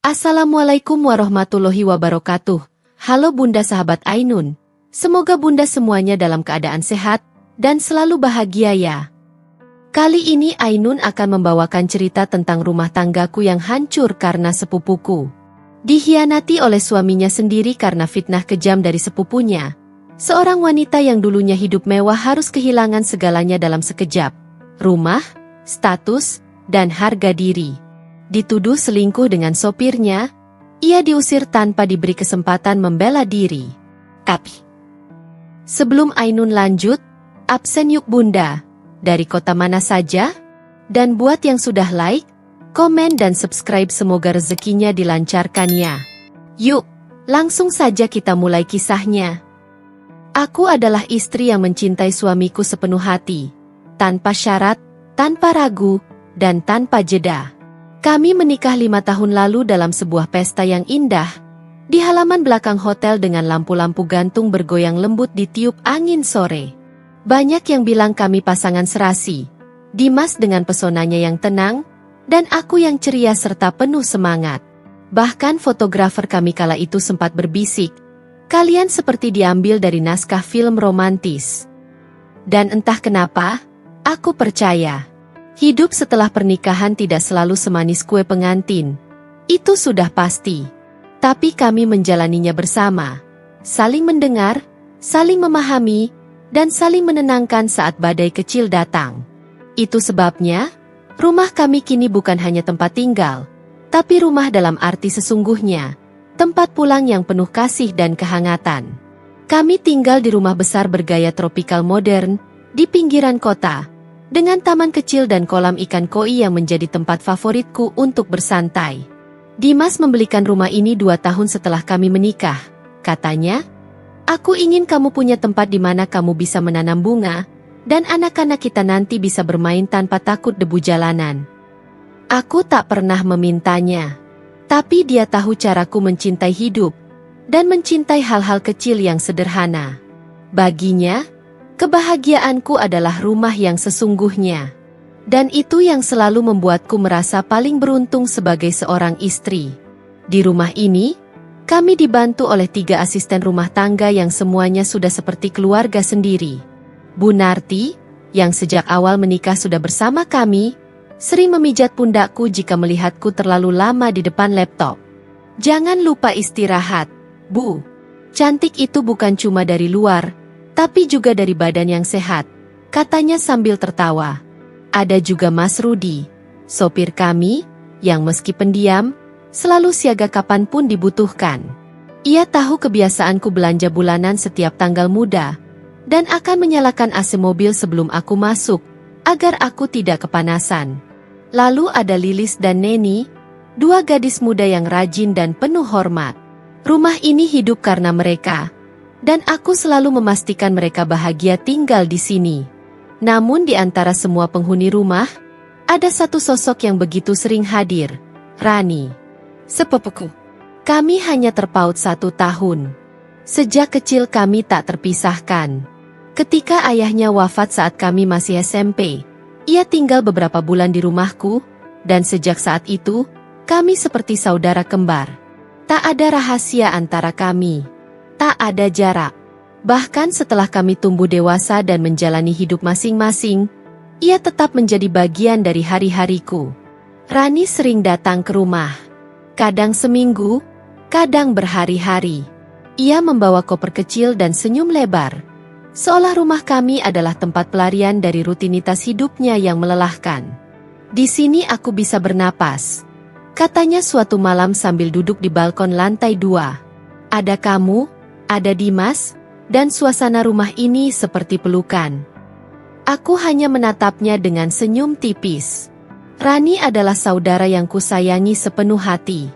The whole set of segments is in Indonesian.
Assalamualaikum warahmatullahi wabarakatuh. Halo Bunda sahabat Ainun. Semoga Bunda semuanya dalam keadaan sehat dan selalu bahagia ya. Kali ini Ainun akan membawakan cerita tentang rumah tanggaku yang hancur karena sepupuku dikhianati oleh suaminya sendiri karena fitnah kejam dari sepupunya. Seorang wanita yang dulunya hidup mewah harus kehilangan segalanya dalam sekejap. Rumah, status, dan harga diri. Dituduh selingkuh dengan sopirnya, ia diusir tanpa diberi kesempatan membela diri. Tapi, sebelum Ainun lanjut, absen yuk Bunda. Dari kota mana saja? Dan buat yang sudah like, komen dan subscribe semoga rezekinya dilancarkan ya. Yuk, langsung saja kita mulai kisahnya. Aku adalah istri yang mencintai suamiku sepenuh hati, tanpa syarat, tanpa ragu, dan tanpa jeda. Kami menikah 5 tahun lalu dalam sebuah pesta yang indah, di halaman belakang hotel dengan lampu-lampu gantung bergoyang lembut ditiup angin sore. Banyak yang bilang kami pasangan serasi, Dimas dengan pesonanya yang tenang, dan aku yang ceria serta penuh semangat. Bahkan fotografer kami kala itu sempat berbisik, kalian seperti diambil dari naskah film romantis. Dan entah kenapa, aku percaya. Hidup setelah pernikahan tidak selalu semanis kue pengantin. Itu sudah pasti. Tapi kami menjalaninya bersama. Saling mendengar, saling memahami, dan saling menenangkan saat badai kecil datang. Itu sebabnya, rumah kami kini bukan hanya tempat tinggal, tapi rumah dalam arti sesungguhnya, tempat pulang yang penuh kasih dan kehangatan. Kami tinggal di rumah besar bergaya tropikal modern, di pinggiran kota, dengan taman kecil dan kolam ikan koi yang menjadi tempat favoritku untuk bersantai. Dimas membelikan rumah ini 2 tahun setelah kami menikah. Katanya, aku ingin kamu punya tempat di mana kamu bisa menanam bunga, dan anak-anak kita nanti bisa bermain tanpa takut debu jalanan. Aku tak pernah memintanya. Tapi dia tahu caraku mencintai hidup, dan mencintai hal-hal kecil yang sederhana. Baginya, kebahagiaanku adalah rumah yang sesungguhnya. Dan itu yang selalu membuatku merasa paling beruntung sebagai seorang istri. Di rumah ini, kami dibantu oleh 3 asisten rumah tangga yang semuanya sudah seperti keluarga sendiri. Bu Narti, yang sejak awal menikah sudah bersama kami, sering memijat pundakku jika melihatku terlalu lama di depan laptop. Jangan lupa istirahat, Bu. Cantik itu bukan cuma dari luar, tapi juga dari badan yang sehat, katanya sambil tertawa. Ada juga Mas Rudi, sopir kami, yang meski pendiam, selalu siaga kapanpun dibutuhkan. Ia tahu kebiasaanku belanja bulanan setiap tanggal muda, dan akan menyalakan AC mobil sebelum aku masuk, agar aku tidak kepanasan. Lalu ada Lilis dan Neni, 2 gadis muda yang rajin dan penuh hormat. Rumah ini hidup karena mereka. Dan aku selalu memastikan mereka bahagia tinggal di sini. Namun di antara semua penghuni rumah, ada satu sosok yang begitu sering hadir, Rani. Sepupuku. Kami hanya terpaut 1 tahun. Sejak kecil kami tak terpisahkan. Ketika ayahnya wafat saat kami masih SMP, ia tinggal beberapa bulan di rumahku, dan sejak saat itu, kami seperti saudara kembar. Tak ada rahasia antara kami. Tak ada jarak. Bahkan setelah kami tumbuh dewasa dan menjalani hidup masing-masing, ia tetap menjadi bagian dari hari-hariku. Rani sering datang ke rumah. Kadang seminggu, kadang berhari-hari. Ia membawa koper kecil dan senyum lebar. Seolah rumah kami adalah tempat pelarian dari rutinitas hidupnya yang melelahkan. Di sini aku bisa bernapas, katanya suatu malam sambil duduk di balkon lantai 2. Ada kamu, ada Dimas, dan suasana rumah ini seperti pelukan. Aku hanya menatapnya dengan senyum tipis. Rani adalah saudara yang kusayangi sepenuh hati.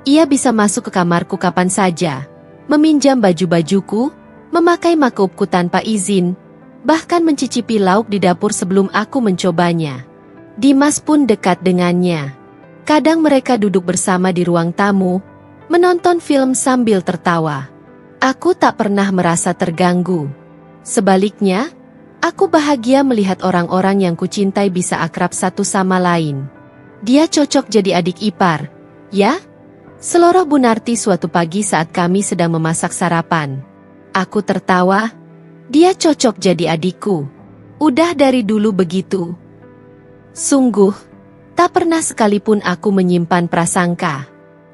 Ia bisa masuk ke kamarku kapan saja, meminjam baju-bajuku, memakai makeupku tanpa izin, bahkan mencicipi lauk di dapur sebelum aku mencobanya. Dimas pun dekat dengannya. Kadang mereka duduk bersama di ruang tamu, menonton film sambil tertawa. Aku tak pernah merasa terganggu. Sebaliknya, aku bahagia melihat orang-orang yang kucintai bisa akrab satu sama lain. Dia cocok jadi adik ipar, ya? Seloroh Bunarti suatu pagi saat kami sedang memasak sarapan. Aku tertawa, dia cocok jadi adikku. Udah dari dulu begitu. Sungguh, tak pernah sekalipun aku menyimpan prasangka.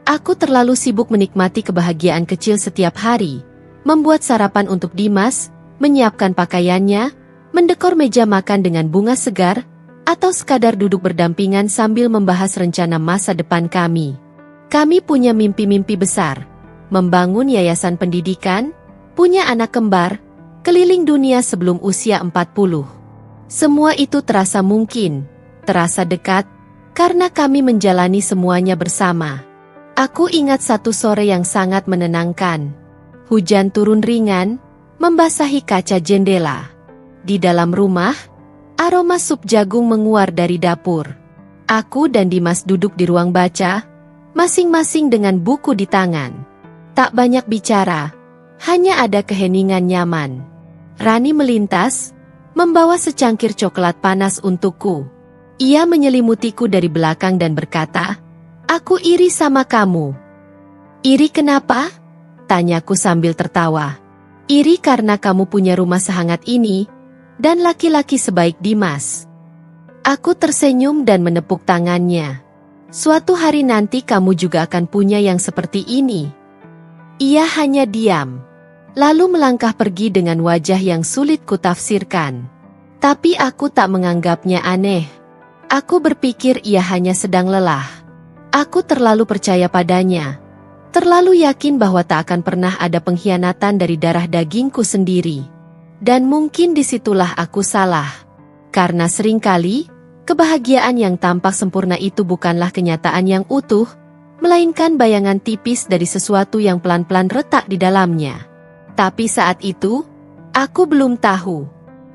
Aku terlalu sibuk menikmati kebahagiaan kecil setiap hari, membuat sarapan untuk Dimas, menyiapkan pakaiannya, mendekor meja makan dengan bunga segar, atau sekadar duduk berdampingan sambil membahas rencana masa depan kami. Kami punya mimpi-mimpi besar, membangun yayasan pendidikan, punya anak kembar, keliling dunia sebelum usia 40. Semua itu terasa mungkin, terasa dekat, karena kami menjalani semuanya bersama. Aku ingat satu sore yang sangat menenangkan. Hujan turun ringan, membasahi kaca jendela. Di dalam rumah, aroma sup jagung menguar dari dapur. Aku dan Dimas duduk di ruang baca, masing-masing dengan buku di tangan. Tak banyak bicara, hanya ada keheningan nyaman. Rani melintas, membawa secangkir coklat panas untukku. Ia menyelimutiku dari belakang dan berkata, "Aku iri sama kamu." "Iri kenapa?" tanyaku sambil tertawa. "Iri karena kamu punya rumah sehangat ini, dan laki-laki sebaik Dimas." Aku tersenyum dan menepuk tangannya. "Suatu hari nanti kamu juga akan punya yang seperti ini." Ia hanya diam, lalu melangkah pergi dengan wajah yang sulit kutafsirkan. Tapi aku tak menganggapnya aneh. Aku berpikir ia hanya sedang lelah. Aku terlalu percaya padanya, terlalu yakin bahwa tak akan pernah ada pengkhianatan dari darah dagingku sendiri. Dan mungkin disitulah aku salah. Karena seringkali, kebahagiaan yang tampak sempurna itu bukanlah kenyataan yang utuh, melainkan bayangan tipis dari sesuatu yang pelan-pelan retak di dalamnya. Tapi saat itu, aku belum tahu.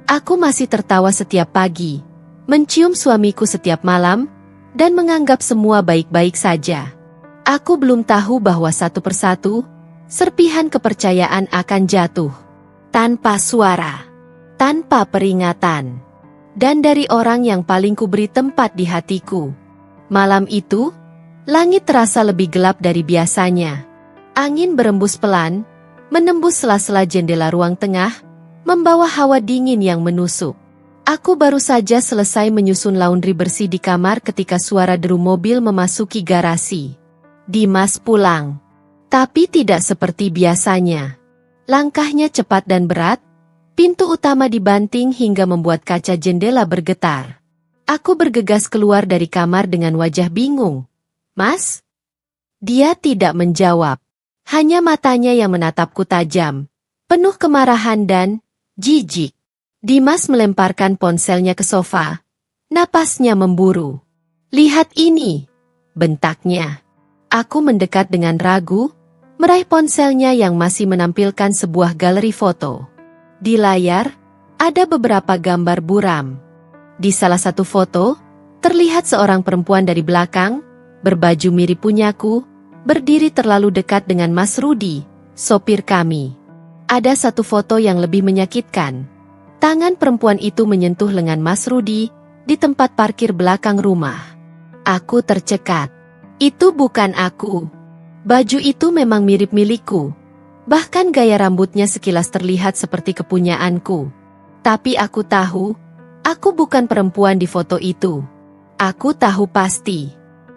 Aku masih tertawa setiap pagi, mencium suamiku setiap malam, dan menganggap semua baik-baik saja. Aku belum tahu bahwa satu persatu, serpihan kepercayaan akan jatuh. Tanpa suara, tanpa peringatan, dan dari orang yang paling kuberi tempat di hatiku. Malam itu, langit terasa lebih gelap dari biasanya. Angin berembus pelan, menembus sela-sela jendela ruang tengah, membawa hawa dingin yang menusuk. Aku baru saja selesai menyusun laundry bersih di kamar ketika suara deru mobil memasuki garasi. Dimas pulang. Tapi tidak seperti biasanya. Langkahnya cepat dan berat, pintu utama dibanting hingga membuat kaca jendela bergetar. Aku bergegas keluar dari kamar dengan wajah bingung. "Mas?" Dia tidak menjawab. Hanya matanya yang menatapku tajam, penuh kemarahan dan jijik. Dimas melemparkan ponselnya ke sofa. Napasnya memburu. "Lihat ini," bentaknya. Aku mendekat dengan ragu, meraih ponselnya yang masih menampilkan sebuah galeri foto. Di layar, ada beberapa gambar buram. Di salah satu foto, terlihat seorang perempuan dari belakang, berbaju mirip punyaku, berdiri terlalu dekat dengan Mas Rudi, sopir kami. Ada satu foto yang lebih menyakitkan. Tangan perempuan itu menyentuh lengan Mas Rudi di tempat parkir belakang rumah. Aku tercekat. Itu bukan aku. Baju itu memang mirip milikku. Bahkan gaya rambutnya sekilas terlihat seperti kepunyaanku. Tapi aku tahu, aku bukan perempuan di foto itu. Aku tahu pasti.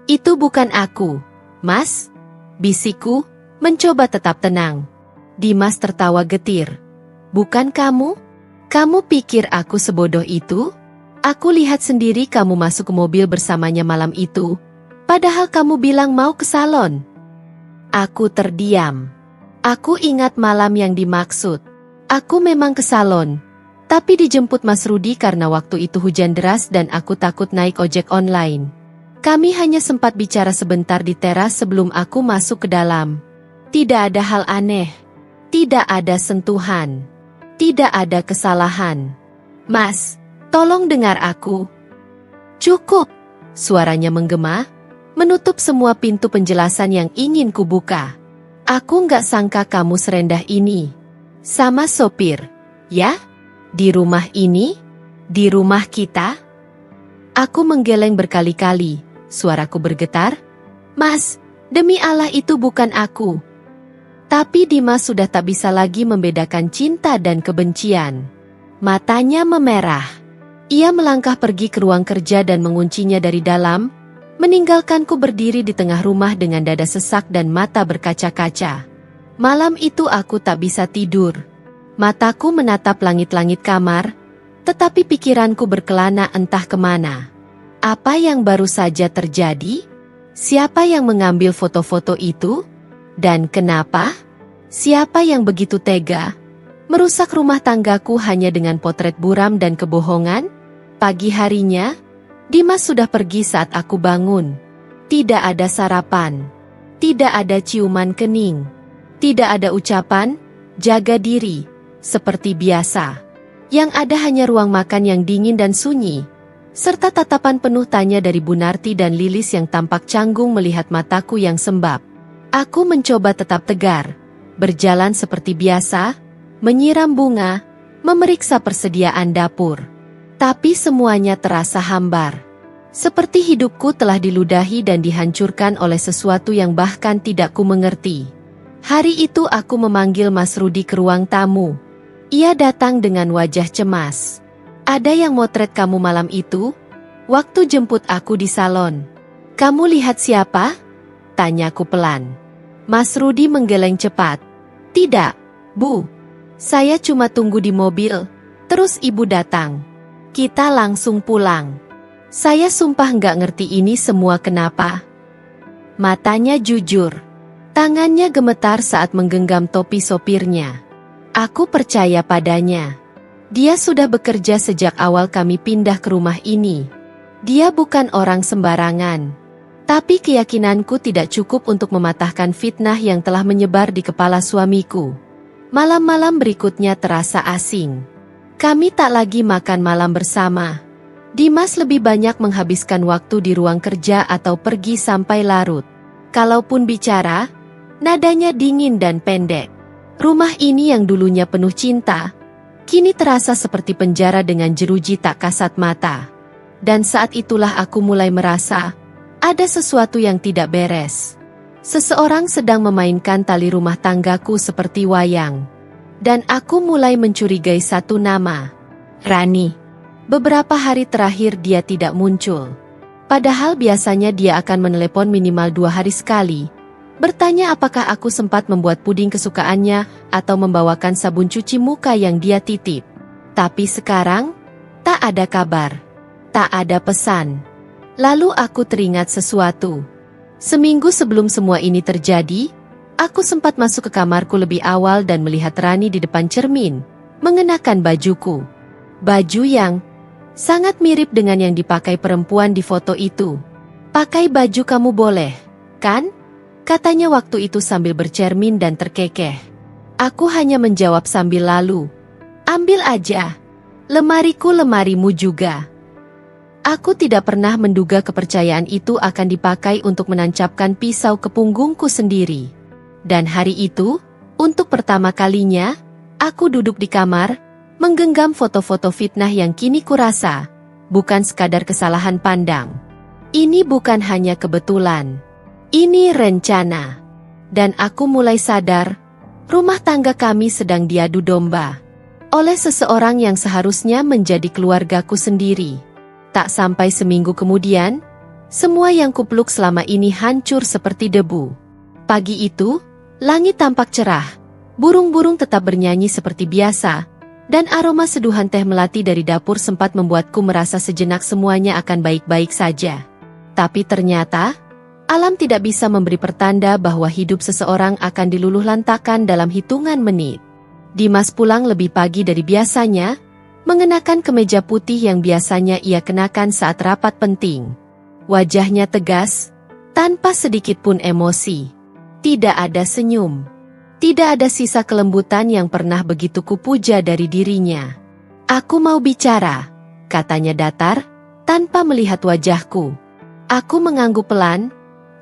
Itu bukan aku, Mas. Bisikku, mencoba tetap tenang. Dimas tertawa getir. "Bukan kamu? Kamu pikir aku sebodoh itu? Aku lihat sendiri kamu masuk ke mobil bersamanya malam itu, padahal kamu bilang mau ke salon." Aku terdiam. Aku ingat malam yang dimaksud. Aku memang ke salon, tapi dijemput Mas Rudi karena waktu itu hujan deras dan aku takut naik ojek online. Kami hanya sempat bicara sebentar di teras sebelum aku masuk ke dalam. Tidak ada hal aneh. Tidak ada sentuhan. Tidak ada kesalahan. "Mas, tolong dengar aku." "Cukup," suaranya menggema, menutup semua pintu penjelasan yang ingin kubuka. "Aku nggak sangka kamu serendah ini. Sama sopir, ya? Di rumah ini? Di rumah kita?" Aku menggeleng berkali-kali, suaraku bergetar. "Mas, Demi Allah itu bukan aku. Tapi Dimas sudah tak bisa lagi membedakan cinta dan kebencian. Matanya memerah. Ia melangkah pergi ke ruang kerja dan menguncinya dari dalam, meninggalkanku berdiri di tengah rumah dengan dada sesak dan mata berkaca-kaca. Malam itu aku tak bisa tidur. Mataku menatap langit-langit kamar, tetapi pikiranku berkelana entah kemana. Apa yang baru saja terjadi? Siapa yang mengambil foto-foto itu? Dan kenapa? Siapa yang begitu tega merusak rumah tanggaku hanya dengan potret buram dan kebohongan? Pagi harinya, Dimas sudah pergi saat aku bangun. Tidak ada sarapan. Tidak ada ciuman kening. Tidak ada ucapan, jaga diri, seperti biasa. Yang ada hanya ruang makan yang dingin dan sunyi, serta tatapan penuh tanya dari Bu Narti dan Lilis yang tampak canggung melihat mataku yang sembab. Aku mencoba tetap tegar, berjalan seperti biasa, menyiram bunga, memeriksa persediaan dapur. Tapi semuanya terasa hambar. Seperti hidupku telah diludahi dan dihancurkan oleh sesuatu yang bahkan tidak ku mengerti. Hari itu aku memanggil Mas Rudi ke ruang tamu. Ia datang dengan wajah cemas. Ada yang motret kamu malam itu? Waktu jemput aku di salon. Kamu lihat siapa? Tanyaku pelan. Mas Rudi menggeleng cepat. Tidak, Bu. Saya cuma tunggu di mobil, terus ibu datang. Kita langsung pulang. Saya sumpah nggak ngerti ini semua kenapa. Matanya jujur. Tangannya gemetar saat menggenggam topi sopirnya. Aku percaya padanya. Dia sudah bekerja sejak awal kami pindah ke rumah ini. Dia bukan orang sembarangan. Tapi keyakinanku tidak cukup untuk mematahkan fitnah yang telah menyebar di kepala suamiku. Malam-malam berikutnya terasa asing. Kami tak lagi makan malam bersama. Dimas lebih banyak menghabiskan waktu di ruang kerja atau pergi sampai larut. Kalaupun bicara, nadanya dingin dan pendek. Rumah ini yang dulunya penuh cinta, kini terasa seperti penjara dengan jeruji tak kasat mata. Dan saat itulah aku mulai merasa ada sesuatu yang tidak beres. Seseorang sedang memainkan tali rumah tanggaku seperti wayang. Dan aku mulai mencurigai satu nama. Rani. Beberapa hari terakhir dia tidak muncul. Padahal biasanya dia akan menelepon minimal 2 hari sekali. Bertanya apakah aku sempat membuat puding kesukaannya atau membawakan sabun cuci muka yang dia titip. Tapi sekarang, tak ada kabar. Tak ada pesan. Lalu aku teringat sesuatu. Seminggu sebelum semua ini terjadi, aku sempat masuk ke kamarku lebih awal dan melihat Rani di depan cermin, mengenakan bajuku. Baju yang sangat mirip dengan yang dipakai perempuan di foto itu. Pakai baju kamu boleh, kan? Katanya waktu itu sambil bercermin dan terkekeh. Aku hanya menjawab sambil lalu. Ambil aja. Lemariku lemarimu juga. Aku tidak pernah menduga kepercayaan itu akan dipakai untuk menancapkan pisau ke punggungku sendiri. Dan hari itu, untuk pertama kalinya, aku duduk di kamar, menggenggam foto-foto fitnah yang kini kurasa, bukan sekadar kesalahan pandang. Ini bukan hanya kebetulan. Ini rencana. Dan aku mulai sadar, rumah tangga kami sedang diadu domba oleh seseorang yang seharusnya menjadi keluargaku sendiri. Tak sampai seminggu kemudian, semua yang kupluk selama ini hancur seperti debu. Pagi itu, langit tampak cerah, burung-burung tetap bernyanyi seperti biasa, dan aroma seduhan teh melati dari dapur sempat membuatku merasa sejenak semuanya akan baik-baik saja. Tapi ternyata, alam tidak bisa memberi pertanda bahwa hidup seseorang akan diluluhlantakkan dalam hitungan menit. Dimas pulang lebih pagi dari biasanya, mengenakan kemeja putih yang biasanya ia kenakan saat rapat penting. Wajahnya tegas, tanpa sedikit pun emosi. Tidak ada senyum. Tidak ada sisa kelembutan yang pernah begitu kupuja dari dirinya. Aku mau bicara, katanya datar, tanpa melihat wajahku. Aku mengangguk pelan,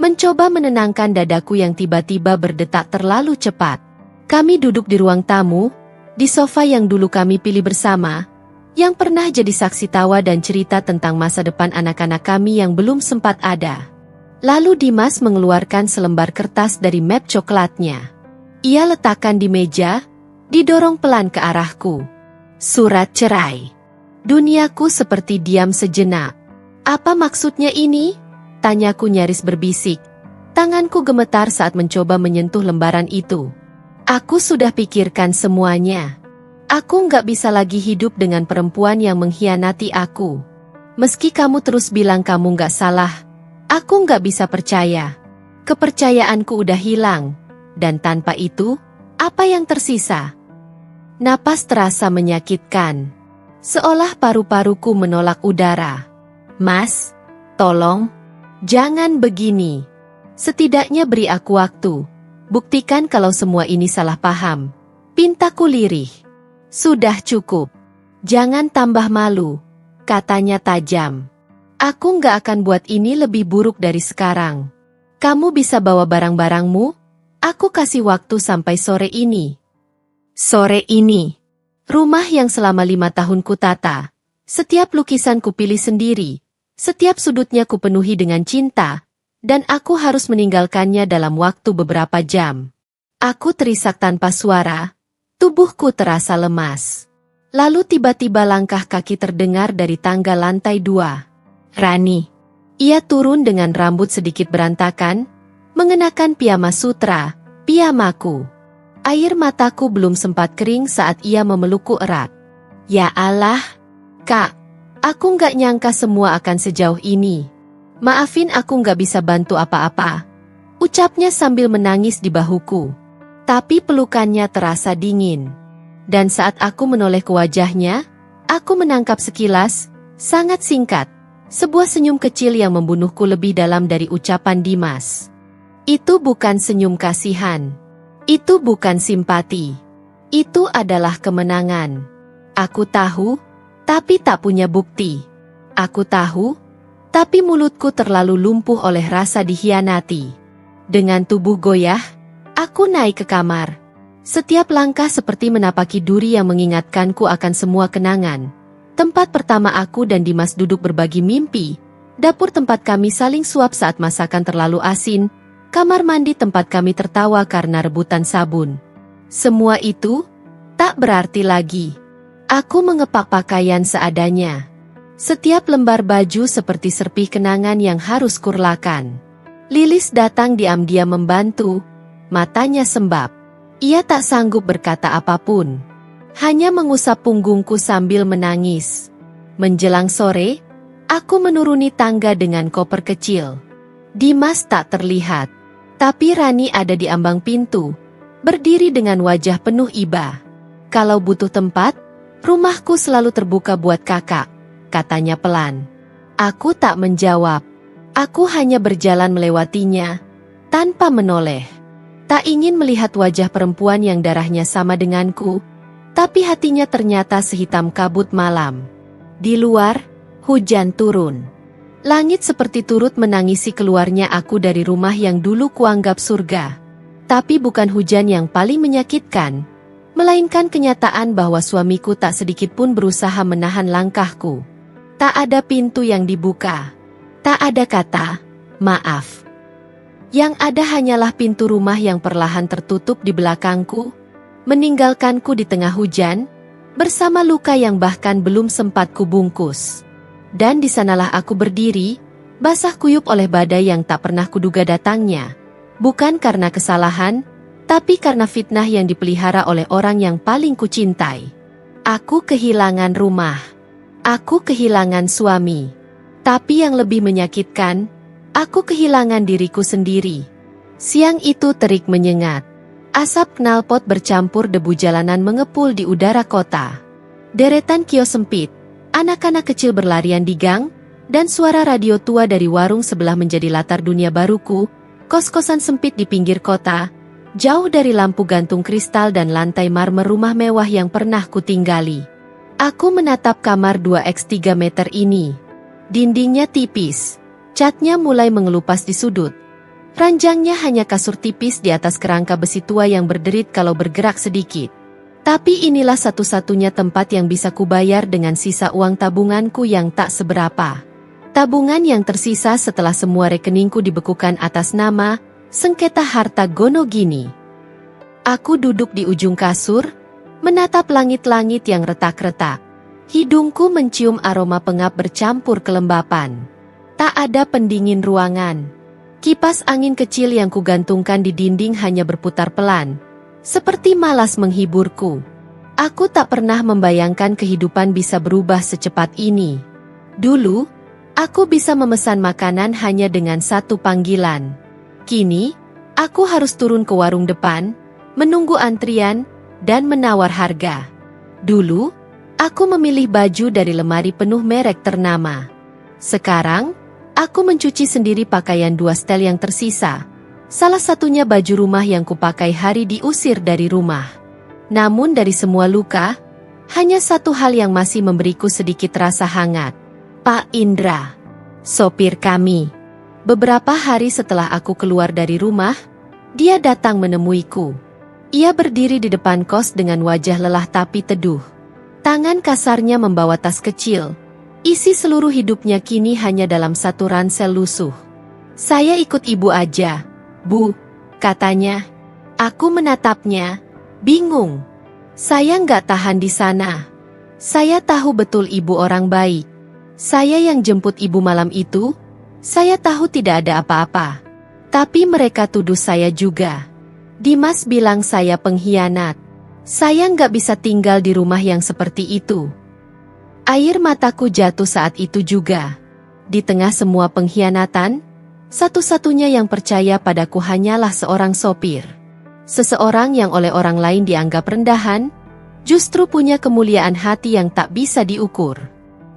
mencoba menenangkan dadaku yang tiba-tiba berdetak terlalu cepat. Kami duduk di ruang tamu, di sofa yang dulu kami pilih bersama, yang pernah jadi saksi tawa dan cerita tentang masa depan anak-anak kami yang belum sempat ada. Lalu Dimas mengeluarkan selembar kertas dari map coklatnya. Ia letakkan di meja, didorong pelan ke arahku. Surat cerai. Duniaku seperti diam sejenak. Apa maksudnya ini? Tanyaku nyaris berbisik. Tanganku gemetar saat mencoba menyentuh lembaran itu. Aku sudah pikirkan semuanya. Aku nggak bisa lagi hidup dengan perempuan yang mengkhianati aku. Meski kamu terus bilang kamu nggak salah, aku nggak bisa percaya. Kepercayaanku udah hilang, dan tanpa itu, apa yang tersisa? Napas terasa menyakitkan. Seolah paru-paruku menolak udara. Mas, tolong, jangan begini. Setidaknya beri aku waktu. Buktikan kalau semua ini salah paham. Pintaku lirih. Sudah cukup. Jangan tambah malu, katanya tajam. Aku nggak akan buat ini lebih buruk dari sekarang. Kamu bisa bawa barang-barangmu? Aku kasih waktu sampai sore ini. Sore ini. Rumah yang selama 5 tahun kutata. Setiap lukisan kupilih sendiri. Setiap sudutnya kupenuhi dengan cinta. Dan aku harus meninggalkannya dalam waktu beberapa jam. Aku terisak tanpa suara. Tubuhku terasa lemas. Lalu tiba-tiba langkah kaki terdengar dari tangga lantai 2. Rani. Ia turun dengan rambut sedikit berantakan, mengenakan piyama sutra, piyamaku. Air mataku belum sempat kering saat ia memelukku erat. Ya Allah, Kak, aku nggak nyangka semua akan sejauh ini. Maafin aku nggak bisa bantu apa-apa, ucapnya sambil menangis di bahuku. Tapi pelukannya terasa dingin. Dan saat aku menoleh ke wajahnya, aku menangkap sekilas, sangat singkat, sebuah senyum kecil yang membunuhku lebih dalam dari ucapan Dimas. Itu bukan senyum kasihan. Itu bukan simpati. Itu adalah kemenangan. Aku tahu, tapi tak punya bukti. Aku tahu, tapi mulutku terlalu lumpuh oleh rasa dikhianati. Dengan tubuh goyah, aku naik ke kamar. Setiap langkah seperti menapaki duri yang mengingatkanku akan semua kenangan. Tempat pertama aku dan Dimas duduk berbagi mimpi. Dapur tempat kami saling suap saat masakan terlalu asin. Kamar mandi tempat kami tertawa karena rebutan sabun. Semua itu tak berarti lagi. Aku mengepak pakaian seadanya. Setiap lembar baju seperti serpih kenangan yang harus kurlakan. Lilis datang diam-diam membantu. Matanya sembab. Ia tak sanggup berkata apapun. Hanya mengusap punggungku sambil menangis. Menjelang sore, aku menuruni tangga dengan koper kecil. Dimas tak terlihat. Tapi Rani ada di ambang pintu, berdiri dengan wajah penuh iba. Kalau butuh tempat, rumahku selalu terbuka buat kakak, katanya pelan. Aku tak menjawab. Aku hanya berjalan melewatinya, tanpa menoleh. Tak ingin melihat wajah perempuan yang darahnya sama denganku, tapi hatinya ternyata sehitam kabut malam. Di luar, hujan turun. Langit seperti turut menangisi keluarnya aku dari rumah yang dulu kuanggap surga. Tapi bukan hujan yang paling menyakitkan, melainkan kenyataan bahwa suamiku tak sedikit pun berusaha menahan langkahku. Tak ada pintu yang dibuka. Tak ada kata, maaf. Yang ada hanyalah pintu rumah yang perlahan tertutup di belakangku, meninggalkanku di tengah hujan, bersama luka yang bahkan belum sempat kubungkus. Dan di sanalah aku berdiri, basah kuyup oleh badai yang tak pernah kuduga datangnya. Bukan karena kesalahan, tapi karena fitnah yang dipelihara oleh orang yang paling kucintai. Aku kehilangan rumah. Aku kehilangan suami. Tapi yang lebih menyakitkan, aku kehilangan diriku sendiri. Siang itu terik menyengat. Asap knalpot bercampur debu jalanan mengepul di udara kota. Deretan kios sempit. Anak-anak kecil berlarian di gang, dan suara radio tua dari warung sebelah menjadi latar dunia baruku, kos-kosan sempit di pinggir kota, jauh dari lampu gantung kristal dan lantai marmer rumah mewah yang pernah kutinggali. Aku menatap kamar 2x3 meter ini. Dindingnya tipis, catnya mulai mengelupas di sudut. Ranjangnya hanya kasur tipis di atas kerangka besi tua yang berderit kalau bergerak sedikit. Tapi inilah satu-satunya tempat yang bisa kubayar dengan sisa uang tabunganku yang tak seberapa. Tabungan yang tersisa setelah semua rekeningku dibekukan atas nama sengketa harta Gonogini. Aku duduk di ujung kasur, menatap langit-langit yang retak-retak. Hidungku mencium aroma pengap bercampur kelembapan. Tak ada pendingin ruangan. Kipas angin kecil yang kugantungkan di dinding hanya berputar pelan, seperti malas menghiburku. Aku tak pernah membayangkan kehidupan bisa berubah secepat ini. Dulu, aku bisa memesan makanan hanya dengan satu panggilan. Kini, aku harus turun ke warung depan, menunggu antrian, dan menawar harga. Dulu, aku memilih baju dari lemari penuh merek ternama. Sekarang, aku mencuci sendiri pakaian 2 setel yang tersisa. Salah satunya baju rumah yang kupakai hari diusir dari rumah. Namun dari semua luka, hanya satu hal yang masih memberiku sedikit rasa hangat. Pak Indra, sopir kami. Beberapa hari setelah aku keluar dari rumah, dia datang menemuiku. Ia berdiri di depan kos dengan wajah lelah tapi teduh. Tangan kasarnya membawa tas kecil. Isi seluruh hidupnya kini hanya dalam satu ransel lusuh. Saya ikut ibu aja, Bu, katanya. Aku menatapnya, bingung. Saya nggak tahan di sana. Saya tahu betul ibu orang baik. Saya yang jemput ibu malam itu, saya tahu tidak ada apa-apa. Tapi mereka tuduh saya juga. Dimas bilang saya pengkhianat. Saya nggak bisa tinggal di rumah yang seperti itu. Air mataku jatuh saat itu juga. Di tengah semua pengkhianatan, satu-satunya yang percaya padaku hanyalah seorang sopir. Seseorang yang oleh orang lain dianggap rendahan, justru punya kemuliaan hati yang tak bisa diukur.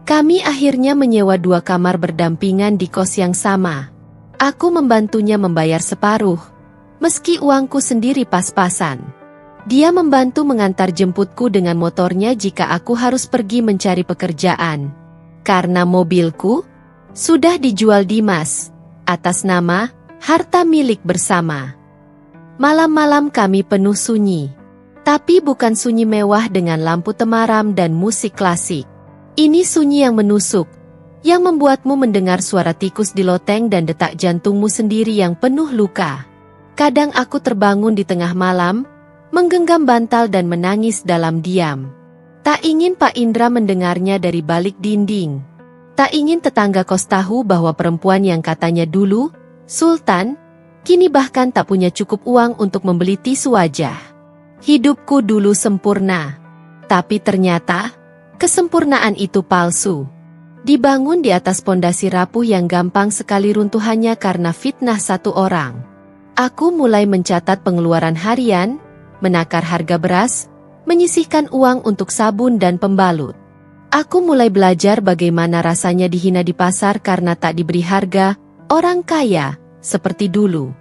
Kami akhirnya menyewa 2 kamar berdampingan di kos yang sama. Aku membantunya membayar separuh, meski uangku sendiri pas-pasan. Dia membantu mengantar jemputku dengan motornya jika aku harus pergi mencari pekerjaan. Karena mobilku sudah dijual Dimas, atas nama harta milik bersama. Malam-malam kami penuh sunyi. Tapi bukan sunyi mewah dengan lampu temaram dan musik klasik. Ini sunyi yang menusuk, yang membuatmu mendengar suara tikus di loteng dan detak jantungmu sendiri yang penuh luka. Kadang aku terbangun di tengah malam, menggenggam bantal dan menangis dalam diam. Tak ingin Pak Indra mendengarnya dari balik dinding. Tak ingin tetangga kos tahu bahwa perempuan yang katanya dulu, Sultan, kini bahkan tak punya cukup uang untuk membeli tisu wajah. Hidupku dulu sempurna. Tapi ternyata, kesempurnaan itu palsu. Dibangun di atas pondasi rapuh yang gampang sekali runtuhannya karena fitnah satu orang. Aku mulai mencatat pengeluaran harian, menakar harga beras, menyisihkan uang untuk sabun dan pembalut. Aku mulai belajar bagaimana rasanya dihina di pasar karena tak diberi harga, orang kaya, seperti dulu.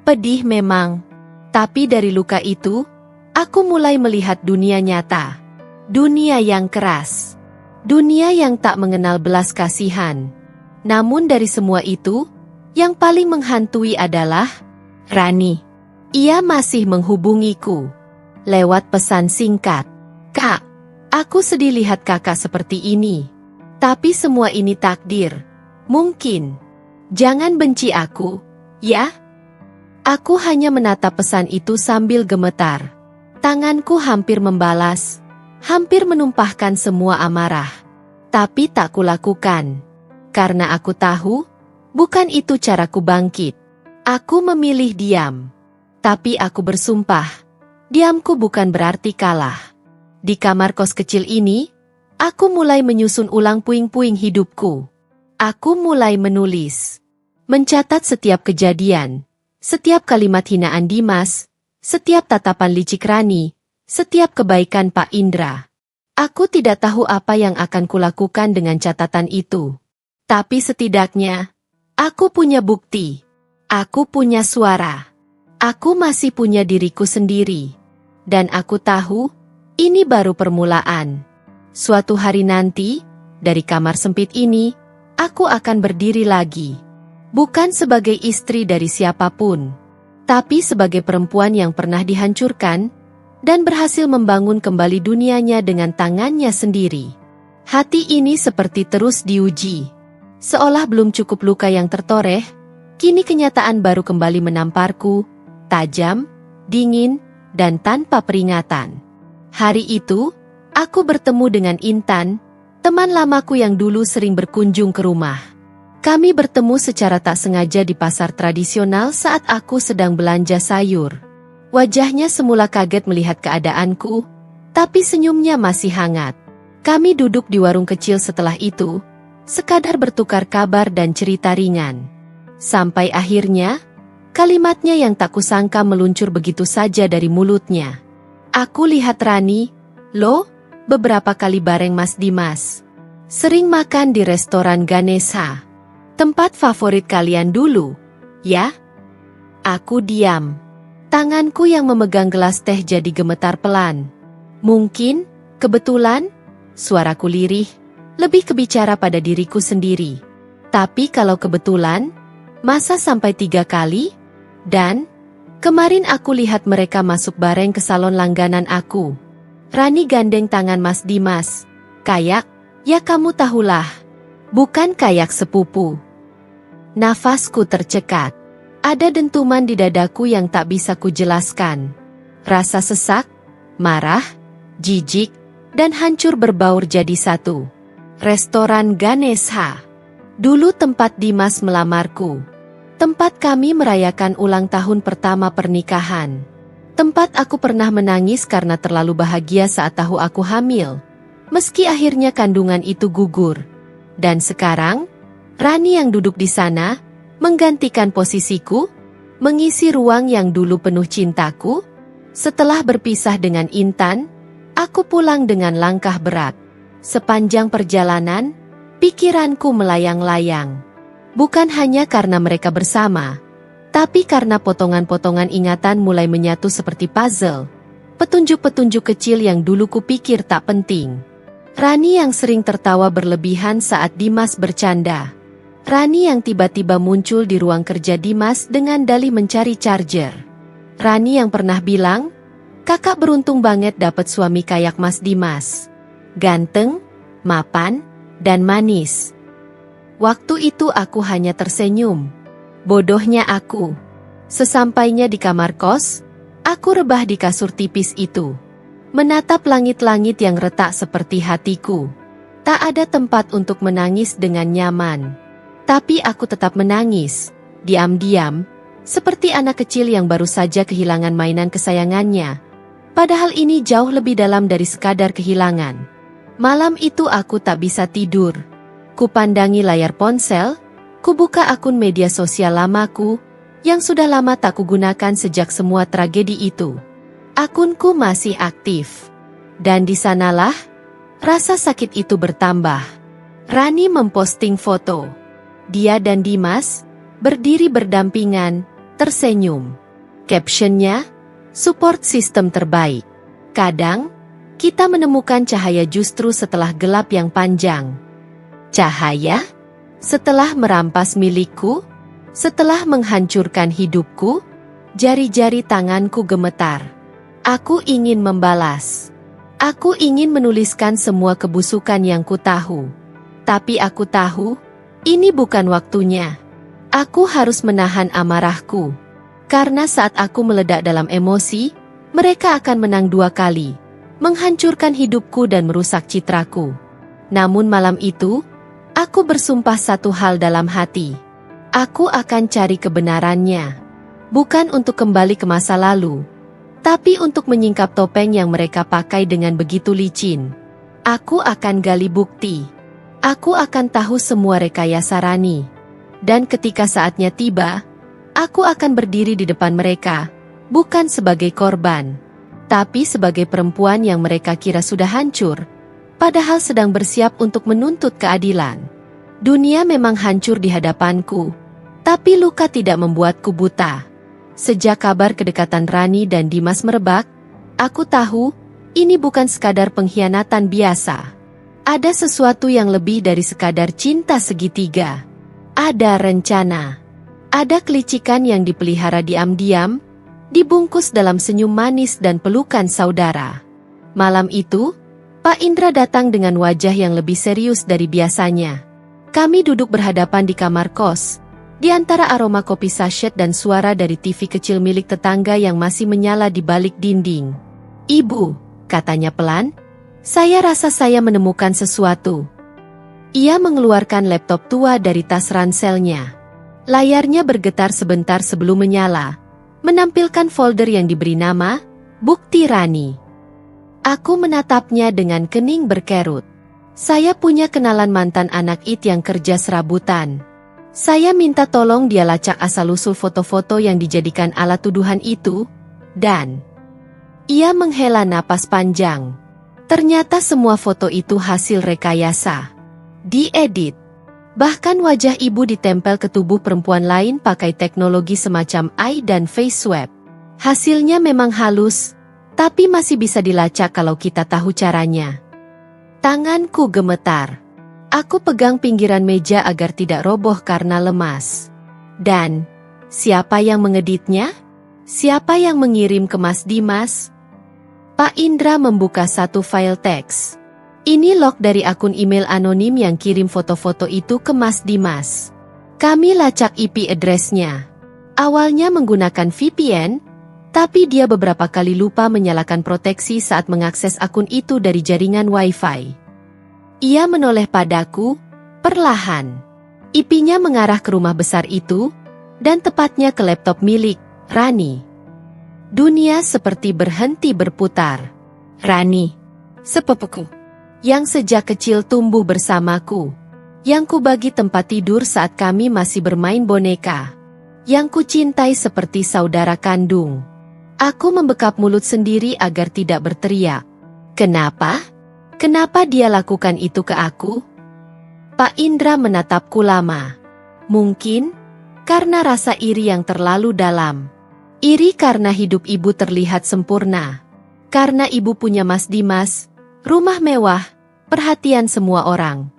Pedih memang. Tapi dari luka itu, aku mulai melihat dunia nyata. Dunia yang keras. Dunia yang tak mengenal belas kasihan. Namun dari semua itu, yang paling menghantui adalah Rani. Ia masih menghubungiku lewat pesan singkat. Kak, aku sedih lihat kakak seperti ini. Tapi semua ini takdir. Mungkin. Jangan benci aku, ya? Aku hanya menatap pesan itu sambil gemetar. Tanganku hampir membalas, hampir menumpahkan semua amarah. Tapi tak kulakukan. Karena aku tahu, bukan itu caraku bangkit. Aku memilih diam. Tapi aku bersumpah, diamku bukan berarti kalah. Di kamar kos kecil ini, aku mulai menyusun ulang puing-puing hidupku. Aku mulai menulis. Mencatat setiap kejadian, setiap kalimat hinaan Dimas, setiap tatapan licik Rani, setiap kebaikan Pak Indra. Aku tidak tahu apa yang akan kulakukan dengan catatan itu. Tapi setidaknya, aku punya bukti. Aku punya suara. Aku masih punya diriku sendiri. Dan aku tahu, ini baru permulaan. Suatu hari nanti, dari kamar sempit ini, aku akan berdiri lagi. Bukan sebagai istri dari siapapun, tapi sebagai perempuan yang pernah dihancurkan, dan berhasil membangun kembali dunianya dengan tangannya sendiri. Hati ini seperti terus diuji. Seolah belum cukup luka yang tertoreh, kini kenyataan baru kembali menamparku, tajam, dingin, dan tanpa peringatan. Hari itu, aku bertemu dengan Intan, teman lamaku yang dulu sering berkunjung ke rumah. Kami bertemu secara tak sengaja di pasar tradisional saat aku sedang belanja sayur. Wajahnya semula kaget melihat keadaanku, tapi senyumnya masih hangat. Kami duduk di warung kecil setelah itu, sekadar bertukar kabar dan cerita ringan. Sampai akhirnya, kalimatnya yang tak kusangka meluncur begitu saja dari mulutnya. Aku lihat Rani, loh, beberapa kali bareng Mas Dimas. Sering makan di restoran Ganesha. Tempat favorit kalian dulu, ya? Aku diam. Tanganku yang memegang gelas teh jadi gemetar pelan. Mungkin, kebetulan, suaraku lirih, lebih kebicara pada diriku sendiri. Tapi kalau kebetulan, masa sampai 3 kali? Dan, kemarin aku lihat mereka masuk bareng ke salon langganan aku. Rani gandeng tangan Mas Dimas. Kayak, ya kamu tahulah. Bukan kayak sepupu. Nafasku tercekat. Ada dentuman di dadaku yang tak bisa kujelaskan. Rasa sesak, marah, jijik, dan hancur berbaur jadi satu. Restoran Ganesha. Dulu tempat Dimas melamarku. Tempat kami merayakan ulang tahun pertama pernikahan. Tempat aku pernah menangis karena terlalu bahagia saat tahu aku hamil. Meski akhirnya kandungan itu gugur. Dan sekarang, Rani yang duduk di sana, menggantikan posisiku, mengisi ruang yang dulu penuh cintaku. Setelah berpisah dengan Intan, aku pulang dengan langkah berat. Sepanjang perjalanan, pikiranku melayang-layang. Bukan hanya karena mereka bersama, tapi karena potongan-potongan ingatan mulai menyatu seperti puzzle. Petunjuk-petunjuk kecil yang dulu kupikir tak penting. Rani yang sering tertawa berlebihan saat Dimas bercanda. Rani yang tiba-tiba muncul di ruang kerja Dimas dengan dalih mencari charger. Rani yang pernah bilang, kakak beruntung banget dapat suami kayak Mas Dimas. Ganteng, mapan, dan manis. Waktu itu aku hanya tersenyum. Bodohnya aku. Sesampainya di kamar kos, aku rebah di kasur tipis itu. Menatap langit-langit yang retak seperti hatiku. Tak ada tempat untuk menangis dengan nyaman. Tapi aku tetap menangis, diam-diam, seperti anak kecil yang baru saja kehilangan mainan kesayangannya. Padahal ini jauh lebih dalam dari sekadar kehilangan. Malam itu aku tak bisa tidur. Kupandangi layar ponsel, kubuka akun media sosial lamaku, yang sudah lama tak kugunakan sejak semua tragedi itu. Akunku masih aktif. Dan di sanalah, rasa sakit itu bertambah. Rani memposting foto. Dia dan Dimas, berdiri berdampingan, tersenyum. Captionnya, support system terbaik. Kadang, kita menemukan cahaya justru setelah gelap yang panjang. Cahaya? Setelah merampas milikku? Setelah menghancurkan hidupku? Jari-jari tanganku gemetar. Aku ingin membalas. Aku ingin menuliskan semua kebusukan yang ku tahu. Tapi aku tahu, ini bukan waktunya. Aku harus menahan amarahku. Karena saat aku meledak dalam emosi, mereka akan menang 2 kali. Menghancurkan hidupku dan merusak citraku. Namun malam itu, aku bersumpah satu hal dalam hati. Aku akan cari kebenarannya. Bukan untuk kembali ke masa lalu. Tapi untuk menyingkap topeng yang mereka pakai dengan begitu licin. Aku akan gali bukti. Aku akan tahu semua rekayasa Rani. Dan ketika saatnya tiba, aku akan berdiri di depan mereka, bukan sebagai korban, tapi sebagai perempuan yang mereka kira sudah hancur, padahal sedang bersiap untuk menuntut keadilan. Dunia memang hancur di hadapanku, tapi luka tidak membuatku buta. Sejak kabar kedekatan Rani dan Dimas merebak, aku tahu, ini bukan sekadar pengkhianatan biasa. Ada sesuatu yang lebih dari sekadar cinta segitiga. Ada rencana. Ada kelicikan yang dipelihara diam-diam, dibungkus dalam senyum manis dan pelukan saudara. Malam itu, Pak Indra datang dengan wajah yang lebih serius dari biasanya. Kami duduk berhadapan di kamar kos, di antara aroma kopi sachet dan suara dari TV kecil milik tetangga yang masih menyala di balik dinding. "Ibu," katanya pelan, "saya rasa saya menemukan sesuatu." Ia mengeluarkan laptop tua dari tas ranselnya. Layarnya bergetar sebentar sebelum menyala, menampilkan folder yang diberi nama Bukti Rani. Aku menatapnya dengan kening berkerut. Saya punya kenalan mantan anak IT yang kerja serabutan. Saya minta tolong dia lacak asal-usul foto-foto yang dijadikan alat tuduhan itu, dan ia menghela napas panjang. Ternyata semua foto itu hasil rekayasa. Diedit. Bahkan wajah ibu ditempel ke tubuh perempuan lain pakai teknologi semacam eye dan face swab. Hasilnya memang halus, tapi masih bisa dilacak kalau kita tahu caranya. Tanganku gemetar. Aku pegang pinggiran meja agar tidak roboh karena lemas. Dan, siapa yang mengeditnya? Siapa yang mengirim ke Mas Dimas? Pak Indra membuka satu file teks. Ini log dari akun email anonim yang kirim foto-foto itu ke Mas Dimas. Kami lacak IP address-nya. Awalnya menggunakan VPN, tapi dia beberapa kali lupa menyalakan proteksi saat mengakses akun itu dari jaringan Wi-Fi. Ia menoleh padaku, perlahan. IP-nya mengarah ke rumah besar itu, dan tepatnya ke laptop milik Rani. Dunia seperti berhenti berputar. Rani, sepupuku, yang sejak kecil tumbuh bersamaku, yang kubagi tempat tidur saat kami masih bermain boneka, yang kucintai seperti saudara kandung. Aku membekap mulut sendiri agar tidak berteriak. Kenapa? Kenapa dia lakukan itu ke aku? Pak Indra menatapku lama. Mungkin karena rasa iri yang terlalu dalam. Iri karena hidup ibu terlihat sempurna. Karena ibu punya Mas Dimas, rumah mewah, perhatian semua orang.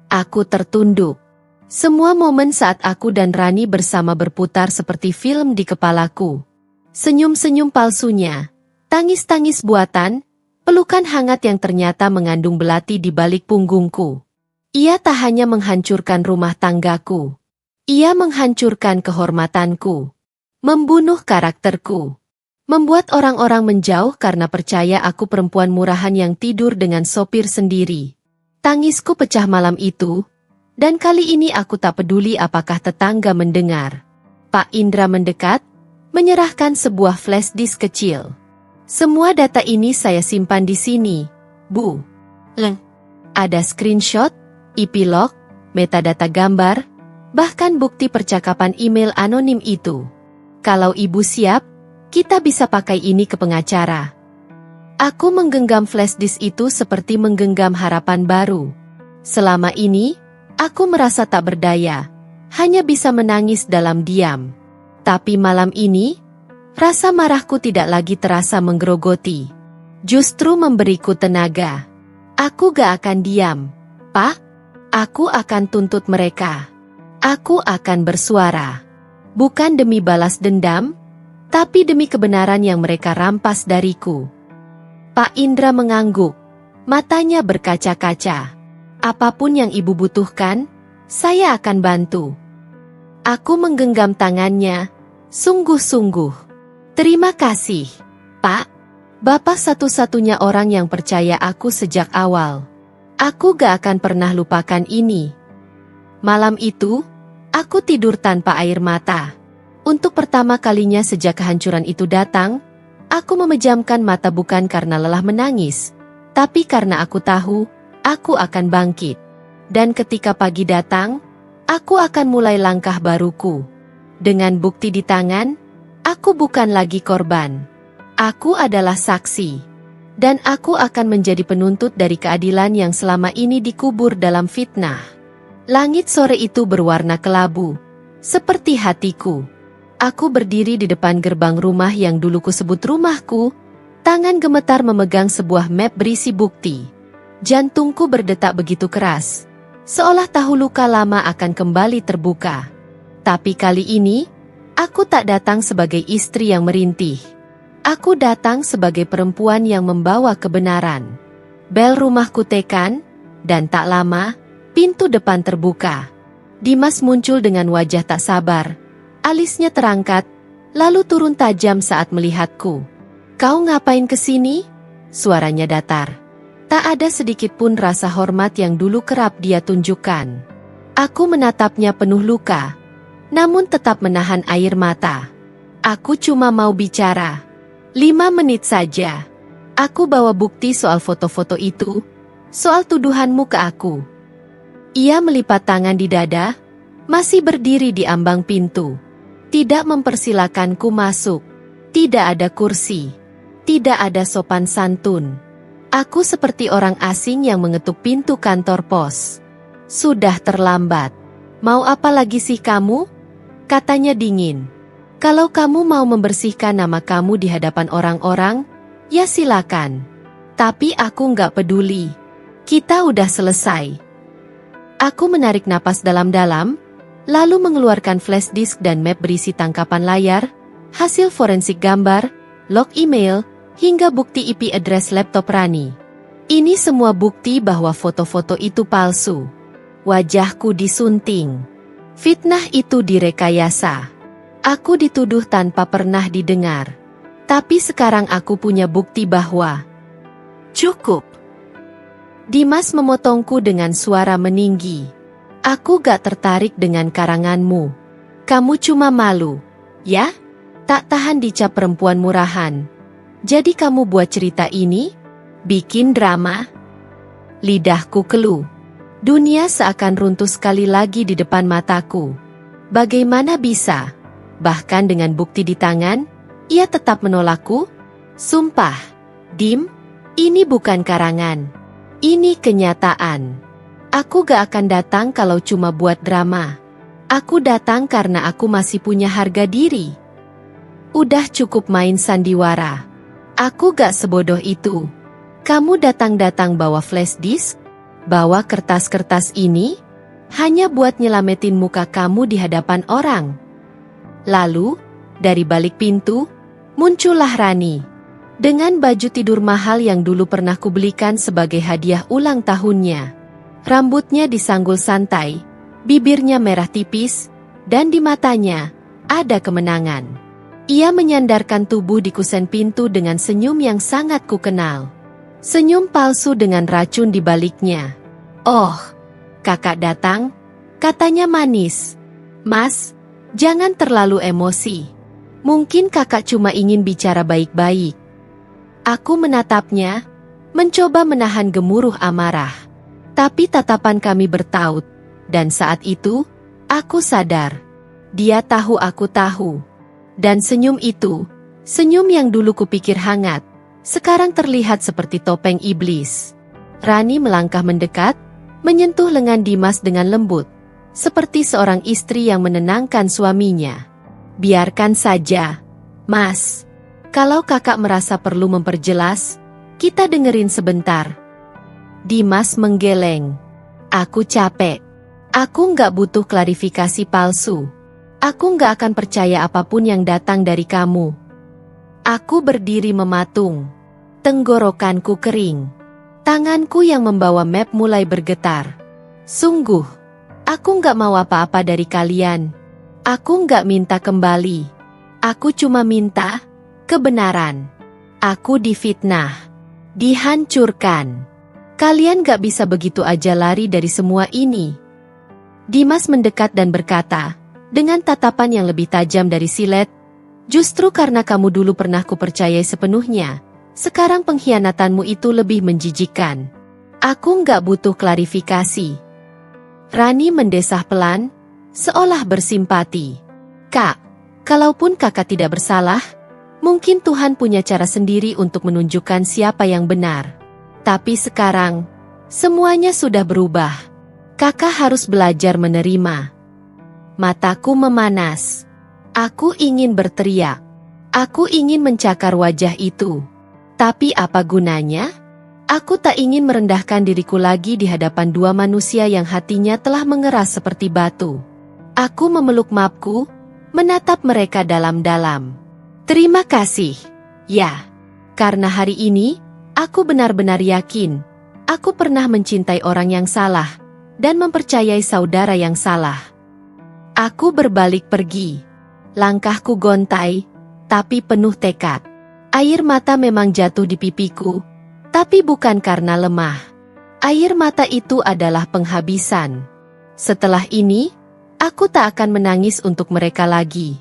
Aku tertunduk. Semua momen saat aku dan Rani bersama berputar seperti film di kepalaku. Senyum-senyum palsunya, tangis-tangis buatan, pelukan hangat yang ternyata mengandung belati di balik punggungku. Ia tak hanya menghancurkan rumah tanggaku. Ia menghancurkan kehormatanku. Membunuh karakterku. Membuat orang-orang menjauh karena percaya aku perempuan murahan yang tidur dengan sopir sendiri. Tangisku pecah malam itu, dan kali ini aku tak peduli apakah tetangga mendengar. Pak Indra mendekat, menyerahkan sebuah flash disk kecil. Semua data ini saya simpan di sini, Bu. Ada screenshot, IP log, metadata gambar, bahkan bukti percakapan email anonim itu. Kalau Ibu siap, kita bisa pakai ini ke pengacara. Aku menggenggam flash disk itu seperti menggenggam harapan baru. Selama ini, aku merasa tak berdaya, hanya bisa menangis dalam diam. Tapi malam ini, rasa marahku tidak lagi terasa menggerogoti. Justru memberiku tenaga. Aku gak akan diam, Pak. Aku akan tuntut mereka. Aku akan bersuara. Bukan demi balas dendam, tapi demi kebenaran yang mereka rampas dariku. Pak Indra mengangguk. Matanya berkaca-kaca. Apapun yang Ibu butuhkan, saya akan bantu. Aku menggenggam tangannya, sungguh-sungguh. Terima kasih, Pak. Bapak satu-satunya orang yang percaya aku sejak awal. Aku gak akan pernah lupakan ini. Malam itu, aku tidur tanpa air mata. Untuk pertama kalinya sejak kehancuran itu datang, aku memejamkan mata bukan karena lelah menangis, tapi karena aku tahu, aku akan bangkit. Dan ketika pagi datang, aku akan mulai langkah baruku. Dengan bukti di tangan, aku bukan lagi korban. Aku adalah saksi. Dan aku akan menjadi penuntut dari keadilan yang selama ini dikubur dalam fitnah. Langit sore itu berwarna kelabu, seperti hatiku. Aku berdiri di depan gerbang rumah yang dulu kusebut rumahku, tangan gemetar memegang sebuah map berisi bukti. Jantungku berdetak begitu keras, seolah tahu luka lama akan kembali terbuka. Tapi kali ini, aku tak datang sebagai istri yang merintih. Aku datang sebagai perempuan yang membawa kebenaran. Bel rumahku tekan, dan tak lama, Pintu depan terbuka. Dimas muncul dengan wajah tak sabar. Alisnya terangkat, lalu turun tajam saat melihatku. "Kau ngapain kesini?" Suaranya datar. Tak ada sedikit pun rasa hormat yang dulu kerap dia tunjukkan. Aku menatapnya penuh luka, namun tetap menahan air mata. "Aku cuma mau bicara. 5 menit saja. Aku bawa bukti soal foto-foto itu, soal tuduhanmu ke aku." Ia melipat tangan di dada, masih berdiri di ambang pintu. Tidak mempersilakanku masuk. Tidak ada kursi. Tidak ada sopan santun. Aku seperti orang asing yang mengetuk pintu kantor pos. "Sudah terlambat. Mau apa lagi sih kamu?" Katanya dingin. "Kalau kamu mau membersihkan nama kamu di hadapan orang-orang, ya silakan. Tapi aku nggak peduli. Kita udah selesai." Aku menarik napas dalam-dalam, lalu mengeluarkan flash disk dan map berisi tangkapan layar, hasil forensik gambar, log email, hingga bukti IP address laptop Rani. Ini semua bukti bahwa foto-foto itu palsu. Wajahku disunting. Fitnah itu direkayasa. Aku dituduh tanpa pernah didengar. Tapi sekarang aku punya bukti bahwa... Cukup. Dimas memotongku dengan suara meninggi. "Aku gak tertarik dengan karanganmu. Kamu cuma malu, ya? Tak tahan dicap perempuan murahan. Jadi kamu buat cerita ini? Bikin drama?" Lidahku keluh. Dunia seakan runtuh sekali lagi di depan mataku. Bagaimana bisa? Bahkan dengan bukti di tangan, ia tetap menolakku? Sumpah, Dim, ini bukan karangan. Ini kenyataan. Aku gak akan datang kalau cuma buat drama. Aku datang karena aku masih punya harga diri. Udah cukup main sandiwara. Aku gak sebodoh itu. Kamu datang-datang bawa flash disk, bawa kertas-kertas ini, hanya buat nyelametin muka kamu di hadapan orang. Lalu, dari balik pintu, muncullah Rani. Dengan baju tidur mahal yang dulu pernah kubelikan sebagai hadiah ulang tahunnya. Rambutnya disanggul santai, bibirnya merah tipis, dan di matanya ada kemenangan. Ia menyandarkan tubuh di kusen pintu dengan senyum yang sangat kukenal. Senyum palsu dengan racun di baliknya. "Oh, kakak datang," katanya manis. "Mas, jangan terlalu emosi. Mungkin kakak cuma ingin bicara baik-baik." Aku menatapnya, mencoba menahan gemuruh amarah. Tapi tatapan kami bertaut, dan saat itu, aku sadar. Dia tahu aku tahu. Dan senyum itu, senyum yang dulu kupikir hangat, sekarang terlihat seperti topeng iblis. Rani melangkah mendekat, menyentuh lengan Dimas dengan lembut, seperti seorang istri yang menenangkan suaminya. "Biarkan saja, Mas. Kalau kakak merasa perlu memperjelas, kita dengerin sebentar." Dimas menggeleng. "Aku capek. Aku nggak butuh klarifikasi palsu. Aku nggak akan percaya apapun yang datang dari kamu." Aku berdiri mematung. Tenggorokanku kering. Tanganku yang membawa map mulai bergetar. "Sungguh, aku nggak mau apa-apa dari kalian. Aku nggak minta kembali. Aku cuma minta kebenaran. Aku difitnah. Dihancurkan. Kalian nggak bisa begitu aja lari dari semua ini." Dimas mendekat dan berkata, dengan tatapan yang lebih tajam dari silet, "Justru karena kamu dulu pernah kupercayai sepenuhnya, sekarang pengkhianatanmu itu lebih menjijikkan. Aku nggak butuh klarifikasi." Rani mendesah pelan, seolah bersimpati. "Kak, kalaupun kakak tidak bersalah, mungkin Tuhan punya cara sendiri untuk menunjukkan siapa yang benar. Tapi sekarang, semuanya sudah berubah. Kakak harus belajar menerima." Mataku memanas. Aku ingin berteriak. Aku ingin mencakar wajah itu. Tapi apa gunanya? Aku tak ingin merendahkan diriku lagi di hadapan dua manusia yang hatinya telah mengeras seperti batu. Aku memeluk mapku, menatap mereka dalam-dalam. "Terima kasih. Ya, karena hari ini, aku benar-benar yakin, aku pernah mencintai orang yang salah, dan mempercayai saudara yang salah. Aku berbalik pergi. Langkahku gontai, tapi penuh tekad. Air mata memang jatuh di pipiku, tapi bukan karena lemah. Air mata itu adalah penghabisan. Setelah ini, aku tak akan menangis untuk mereka lagi.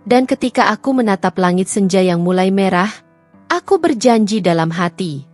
Dan ketika aku menatap langit senja yang mulai merah, aku berjanji dalam hati.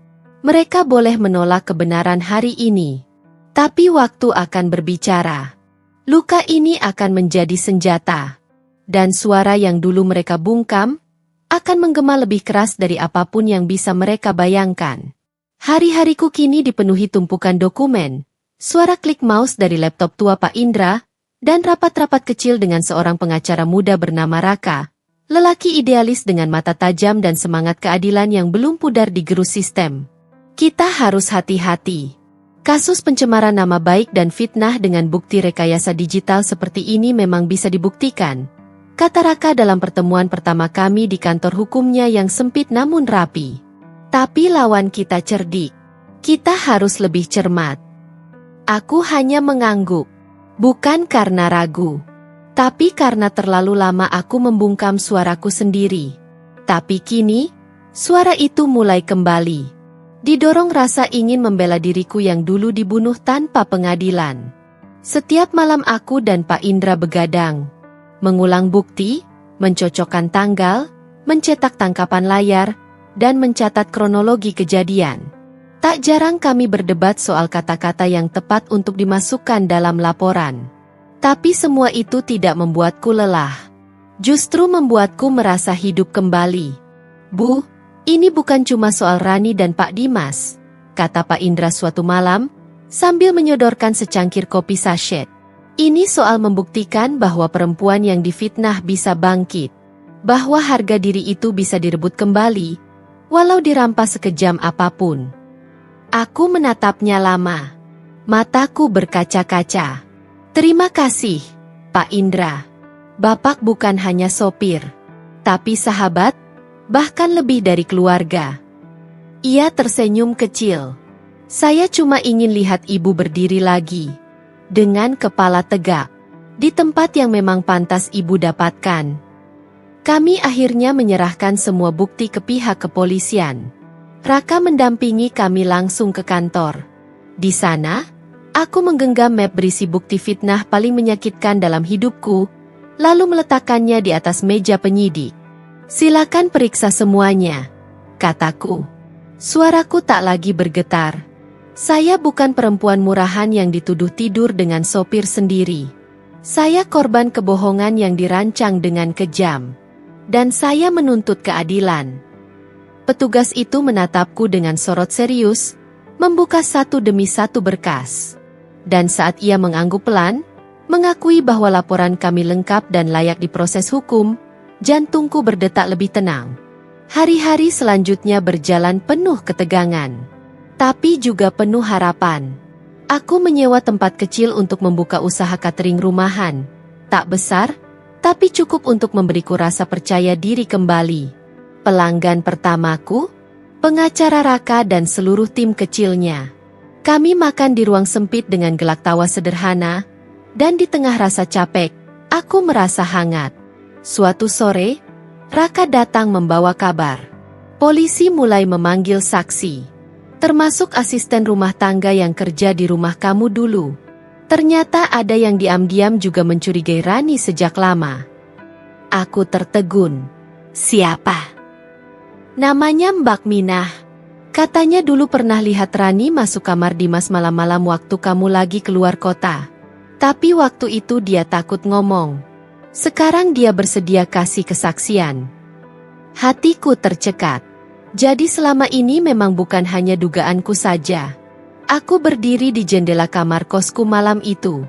Mereka boleh menolak kebenaran hari ini. Tapi waktu akan berbicara. Luka ini akan menjadi senjata. Dan suara yang dulu mereka bungkam, akan menggema lebih keras dari apapun yang bisa mereka bayangkan. Hari-hariku kini dipenuhi tumpukan dokumen, suara klik mouse dari laptop tua Pak Indra, dan rapat-rapat kecil dengan seorang pengacara muda bernama Raka, lelaki idealis dengan mata tajam dan semangat keadilan yang belum pudar digerus sistem. Kita harus hati-hati. Kasus pencemaran nama baik dan fitnah dengan bukti rekayasa digital seperti ini memang bisa dibuktikan, kata Raka dalam pertemuan pertama kami di kantor hukumnya yang sempit namun rapi. Tapi lawan kita cerdik. Kita harus lebih cermat. Aku hanya mengangguk. Bukan karena ragu. Tapi karena terlalu lama aku membungkam suaraku sendiri. Tapi kini, suara itu mulai kembali. Didorong rasa ingin membela diriku yang dulu dibunuh tanpa pengadilan. Setiap malam aku dan Pak Indra begadang. Mengulang bukti, mencocokkan tanggal, mencetak tangkapan layar, dan mencatat kronologi kejadian. Tak jarang kami berdebat soal kata-kata yang tepat untuk dimasukkan dalam laporan. Tapi semua itu tidak membuatku lelah. Justru membuatku merasa hidup kembali. Bu, ini bukan cuma soal Rani dan Pak Dimas, kata Pak Indra suatu malam, sambil menyodorkan secangkir kopi sachet. Ini soal membuktikan bahwa perempuan yang difitnah bisa bangkit. Bahwa harga diri itu bisa direbut kembali, walau dirampas sekejam apapun. Aku menatapnya lama. Mataku berkaca-kaca. Terima kasih, Pak Indra. Bapak bukan hanya sopir, tapi sahabat, bahkan lebih dari keluarga. Ia tersenyum kecil. Saya cuma ingin lihat ibu berdiri lagi. Dengan kepala tegak, di tempat yang memang pantas ibu dapatkan. Kami akhirnya menyerahkan semua bukti ke pihak kepolisian. Raka mendampingi kami langsung ke kantor. Di sana, aku menggenggam map berisi bukti fitnah paling menyakitkan dalam hidupku, lalu meletakkannya di atas meja penyidik. Silakan periksa semuanya, kataku. Suaraku tak lagi bergetar. Saya bukan perempuan murahan yang dituduh tidur dengan sopir sendiri. Saya korban kebohongan yang dirancang dengan kejam. Dan saya menuntut keadilan. Petugas itu menatapku dengan sorot serius, membuka satu demi satu berkas. Dan saat ia mengangguk pelan, mengakui bahwa laporan kami lengkap dan layak diproses hukum, jantungku berdetak lebih tenang. Hari-hari selanjutnya berjalan penuh ketegangan. Tapi juga penuh harapan. Aku menyewa tempat kecil untuk membuka usaha catering rumahan. Tak besar, tapi cukup untuk memberiku rasa percaya diri kembali. Pelanggan pertamaku, pengacara Raka dan seluruh tim kecilnya. Kami makan di ruang sempit dengan gelak tawa sederhana, dan di tengah rasa capek, aku merasa hangat. Suatu sore, Raka datang membawa kabar. Polisi mulai memanggil saksi. Termasuk asisten rumah tangga yang kerja di rumah kamu dulu. Ternyata ada yang diam-diam juga mencurigai Rani sejak lama. Aku tertegun. Siapa? Namanya Mbak Minah. Katanya dulu pernah lihat Rani masuk kamar Dimas malam-malam waktu kamu lagi keluar kota. Tapi waktu itu dia takut ngomong. Sekarang dia bersedia kasih kesaksian. Hatiku tercekat. Jadi selama ini memang bukan hanya dugaanku saja. Aku berdiri di jendela kamar kosku malam itu.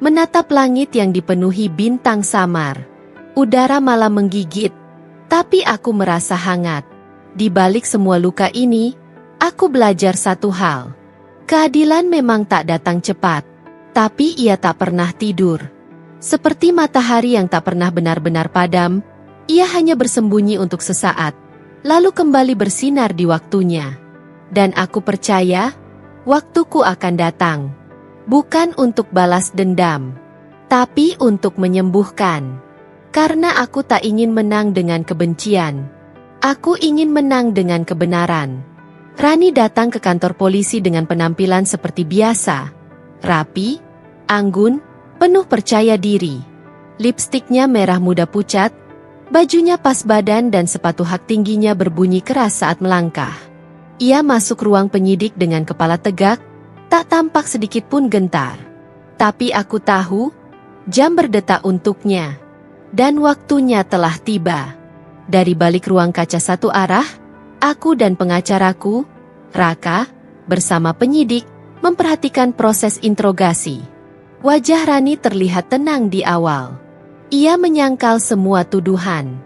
Menatap langit yang dipenuhi bintang samar. Udara malam menggigit. Tapi aku merasa hangat. Di balik semua luka ini, aku belajar satu hal. Keadilan memang tak datang cepat. Tapi ia tak pernah tidur. Seperti matahari yang tak pernah benar-benar padam, ia hanya bersembunyi untuk sesaat. Lalu kembali bersinar di waktunya. Dan aku percaya, waktuku akan datang. Bukan untuk balas dendam, tapi untuk menyembuhkan. Karena aku tak ingin menang dengan kebencian. Aku ingin menang dengan kebenaran. Rani datang ke kantor polisi dengan penampilan seperti biasa. Rapi, anggun, penuh percaya diri. Lipstiknya merah muda pucat, bajunya pas badan dan sepatu hak tingginya berbunyi keras saat melangkah. Ia masuk ruang penyidik dengan kepala tegak, tak tampak sedikit pun gentar. Tapi aku tahu, jam berdetak untuknya. Dan waktunya telah tiba. Dari balik ruang kaca satu arah, aku dan pengacaraku, Raka, bersama penyidik, memperhatikan proses interogasi. Wajah Rani terlihat tenang di awal. Ia menyangkal semua tuduhan.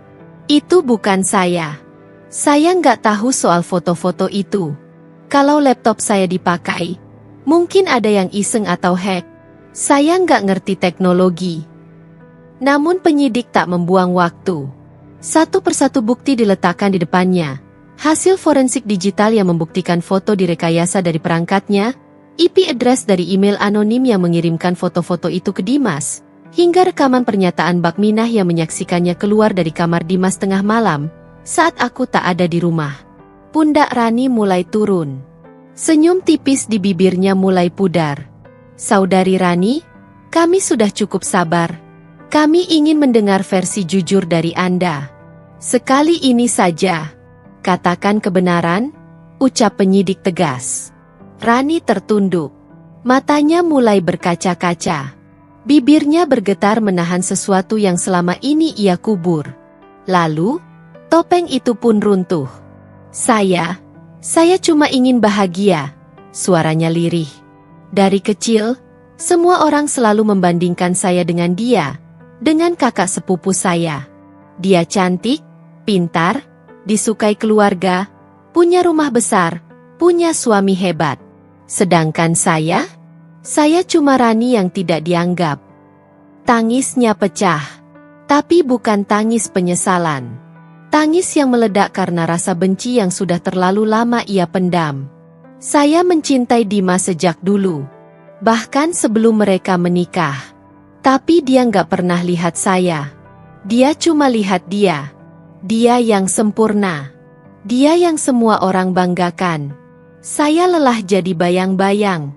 Itu bukan saya. Saya nggak tahu soal foto-foto itu. Kalau laptop saya dipakai, mungkin ada yang iseng atau hack. Saya nggak ngerti teknologi. Namun penyidik tak membuang waktu. Satu persatu bukti diletakkan di depannya. Hasil forensik digital yang membuktikan foto direkayasa dari perangkatnya, IP address dari email anonim yang mengirimkan foto-foto itu ke Dimas, hingga rekaman pernyataan Bakminah yang menyaksikannya keluar dari kamar Dimas tengah malam, saat aku tak ada di rumah. Pundak Rani mulai turun. Senyum tipis di bibirnya mulai pudar. Saudari Rani, kami sudah cukup sabar. Kami ingin mendengar versi jujur dari Anda. Sekali ini saja. Katakan kebenaran, ucap penyidik tegas. Rani tertunduk. Matanya mulai berkaca-kaca. Bibirnya bergetar menahan sesuatu yang selama ini ia kubur. Lalu, topeng itu pun runtuh. Saya cuma ingin bahagia. Suaranya lirih. Dari kecil, semua orang selalu membandingkan saya dengan dia. Dengan kakak sepupu saya. Dia cantik, pintar, disukai keluarga, punya rumah besar, punya suami hebat. Sedangkan saya cuma Rani yang tidak dianggap. Tangisnya pecah. Tapi bukan tangis penyesalan. Tangis yang meledak karena rasa benci yang sudah terlalu lama ia pendam. Saya mencintai Dimas sejak dulu. Bahkan sebelum mereka menikah. Tapi dia nggak pernah lihat saya. Dia cuma lihat dia. Dia yang sempurna. Dia yang semua orang banggakan. Saya lelah jadi bayang-bayang.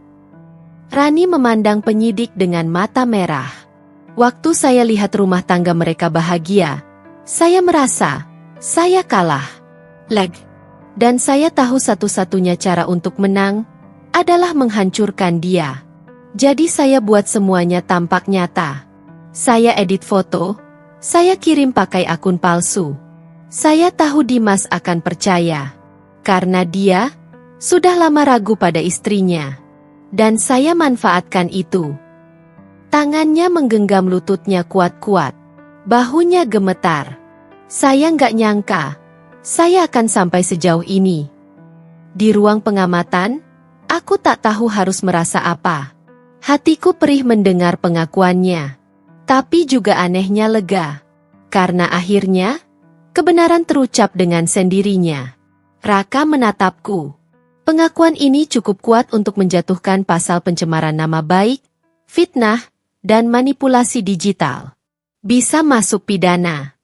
Rani memandang penyidik dengan mata merah. Waktu saya lihat rumah tangga mereka bahagia, saya merasa, saya kalah. Dan saya tahu satu-satunya cara untuk menang, adalah menghancurkan dia. Jadi saya buat semuanya tampak nyata. Saya edit foto, saya kirim pakai akun palsu. Saya tahu Dimas akan percaya. Karena dia sudah lama ragu pada istrinya. Dan saya manfaatkan itu. Tangannya menggenggam lututnya kuat-kuat. Bahunya gemetar. Saya nggak nyangka, saya akan sampai sejauh ini. Di ruang pengamatan, aku tak tahu harus merasa apa. Hatiku perih mendengar pengakuannya. Tapi juga anehnya lega. Karena akhirnya, kebenaran terucap dengan sendirinya. Raka menatapku. Pengakuan ini cukup kuat untuk menjatuhkan pasal pencemaran nama baik, fitnah, dan manipulasi digital. Bisa masuk pidana.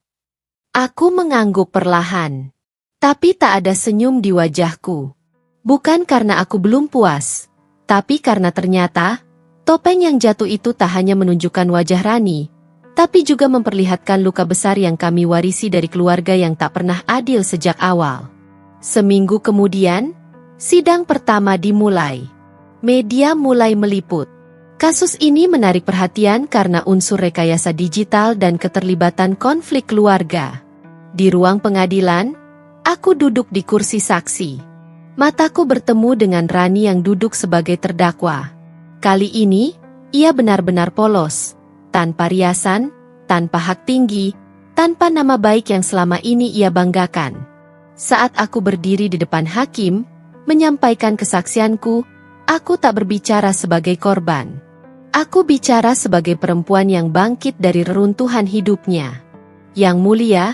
Aku mengangguk perlahan. Tapi tak ada senyum di wajahku. Bukan karena aku belum puas, tapi karena ternyata, topeng yang jatuh itu tak hanya menunjukkan wajah Rani, tapi juga memperlihatkan luka besar yang kami warisi dari keluarga yang tak pernah adil sejak awal. Seminggu kemudian, sidang pertama dimulai. Media mulai meliput. Kasus ini menarik perhatian karena unsur rekayasa digital dan keterlibatan konflik keluarga. Di ruang pengadilan, aku duduk di kursi saksi. Mataku bertemu dengan Rani yang duduk sebagai terdakwa. Kali ini, ia benar-benar polos, tanpa riasan, tanpa hak tinggi, tanpa nama baik yang selama ini ia banggakan. Saat aku berdiri di depan hakim, menyampaikan kesaksianku, aku tak berbicara sebagai korban. Aku bicara sebagai perempuan yang bangkit dari reruntuhan hidupnya. Yang mulia,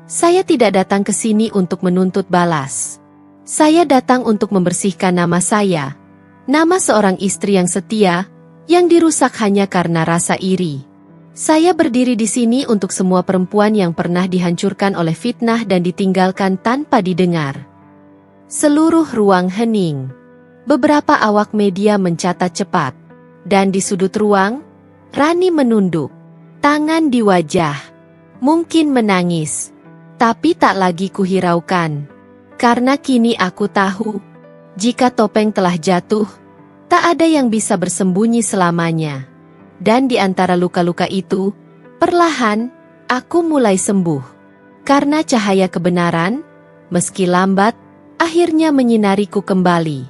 saya tidak datang ke sini untuk menuntut balas. Saya datang untuk membersihkan nama saya, nama seorang istri yang setia, yang dirusak hanya karena rasa iri. Saya berdiri di sini untuk semua perempuan yang pernah dihancurkan oleh fitnah dan ditinggalkan tanpa didengar. Seluruh ruang hening. Beberapa awak media mencatat cepat. Dan di sudut ruang, Rani menunduk. Tangan di wajah. Mungkin menangis. Tapi tak lagi kuhiraukan. Karena kini aku tahu. Jika topeng telah jatuh, tak ada yang bisa bersembunyi selamanya. Dan di antara luka-luka itu, perlahan, aku mulai sembuh. Karena cahaya kebenaran, meski lambat, akhirnya menyinariku kembali.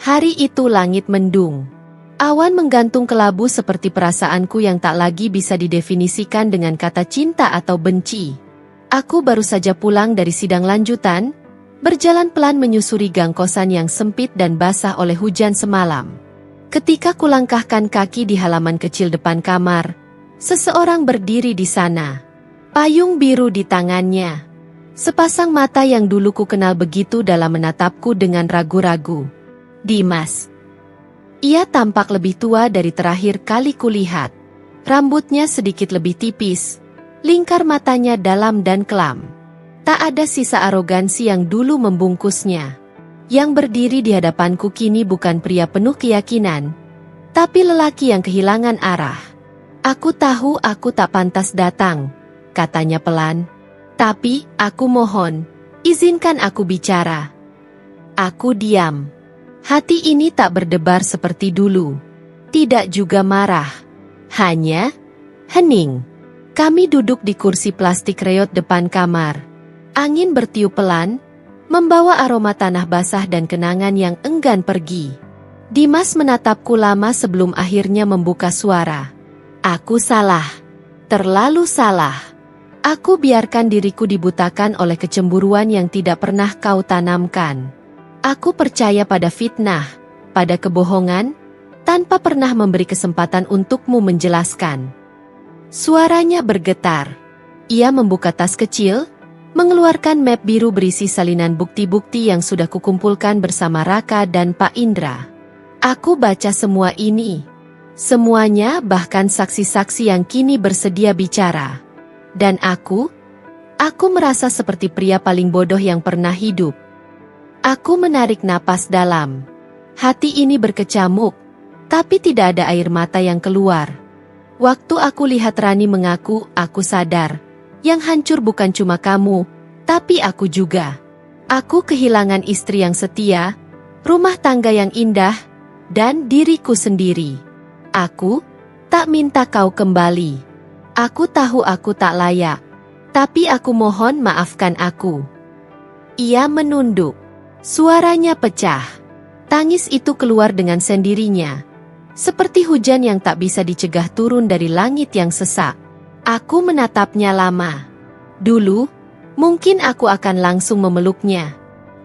Hari itu langit mendung. Awan menggantung kelabu seperti perasaanku yang tak lagi bisa didefinisikan dengan kata cinta atau benci. Aku baru saja pulang dari sidang lanjutan, berjalan pelan menyusuri gang kosan yang sempit dan basah oleh hujan semalam. Ketika kulangkahkan kaki di halaman kecil depan kamar, seseorang berdiri di sana. Payung biru di tangannya. Sepasang mata yang dulu ku kenal begitu dalam menatapku dengan ragu-ragu. Dimas. Ia tampak lebih tua dari terakhir kali kulihat. Rambutnya sedikit lebih tipis, lingkar matanya dalam dan kelam. Tak ada sisa arogansi yang dulu membungkusnya. Yang berdiri di hadapanku kini bukan pria penuh keyakinan, tapi lelaki yang kehilangan arah. Aku tahu aku tak pantas datang, katanya pelan. Tapi, aku mohon, izinkan aku bicara. Aku diam. Hati ini tak berdebar seperti dulu. Tidak juga marah. Hanya hening. Kami duduk di kursi plastik reot depan kamar. Angin bertiup pelan, membawa aroma tanah basah dan kenangan yang enggan pergi. Dimas menatapku lama sebelum akhirnya membuka suara. Aku salah. Terlalu salah. Aku biarkan diriku dibutakan oleh kecemburuan yang tidak pernah kau tanamkan. Aku percaya pada fitnah, pada kebohongan, tanpa pernah memberi kesempatan untukmu menjelaskan. Suaranya bergetar. Ia membuka tas kecil, mengeluarkan map biru berisi salinan bukti-bukti yang sudah kukumpulkan bersama Raka dan Pak Indra. Aku baca semua ini. Semuanya, bahkan saksi-saksi yang kini bersedia bicara. Dan aku merasa seperti pria paling bodoh yang pernah hidup. Aku menarik napas dalam. Hati ini berkecamuk, tapi tidak ada air mata yang keluar. Waktu aku lihat Rani mengaku, aku sadar. Yang hancur bukan cuma kamu, tapi aku juga. Aku kehilangan istri yang setia, rumah tangga yang indah, dan diriku sendiri. Aku tak minta kau kembali. Aku tahu aku tak layak, tapi aku mohon maafkan aku. Ia menunduk. Suaranya pecah. Tangis itu keluar dengan sendirinya. Seperti hujan yang tak bisa dicegah turun dari langit yang sesak. Aku menatapnya lama. Dulu, mungkin aku akan langsung memeluknya.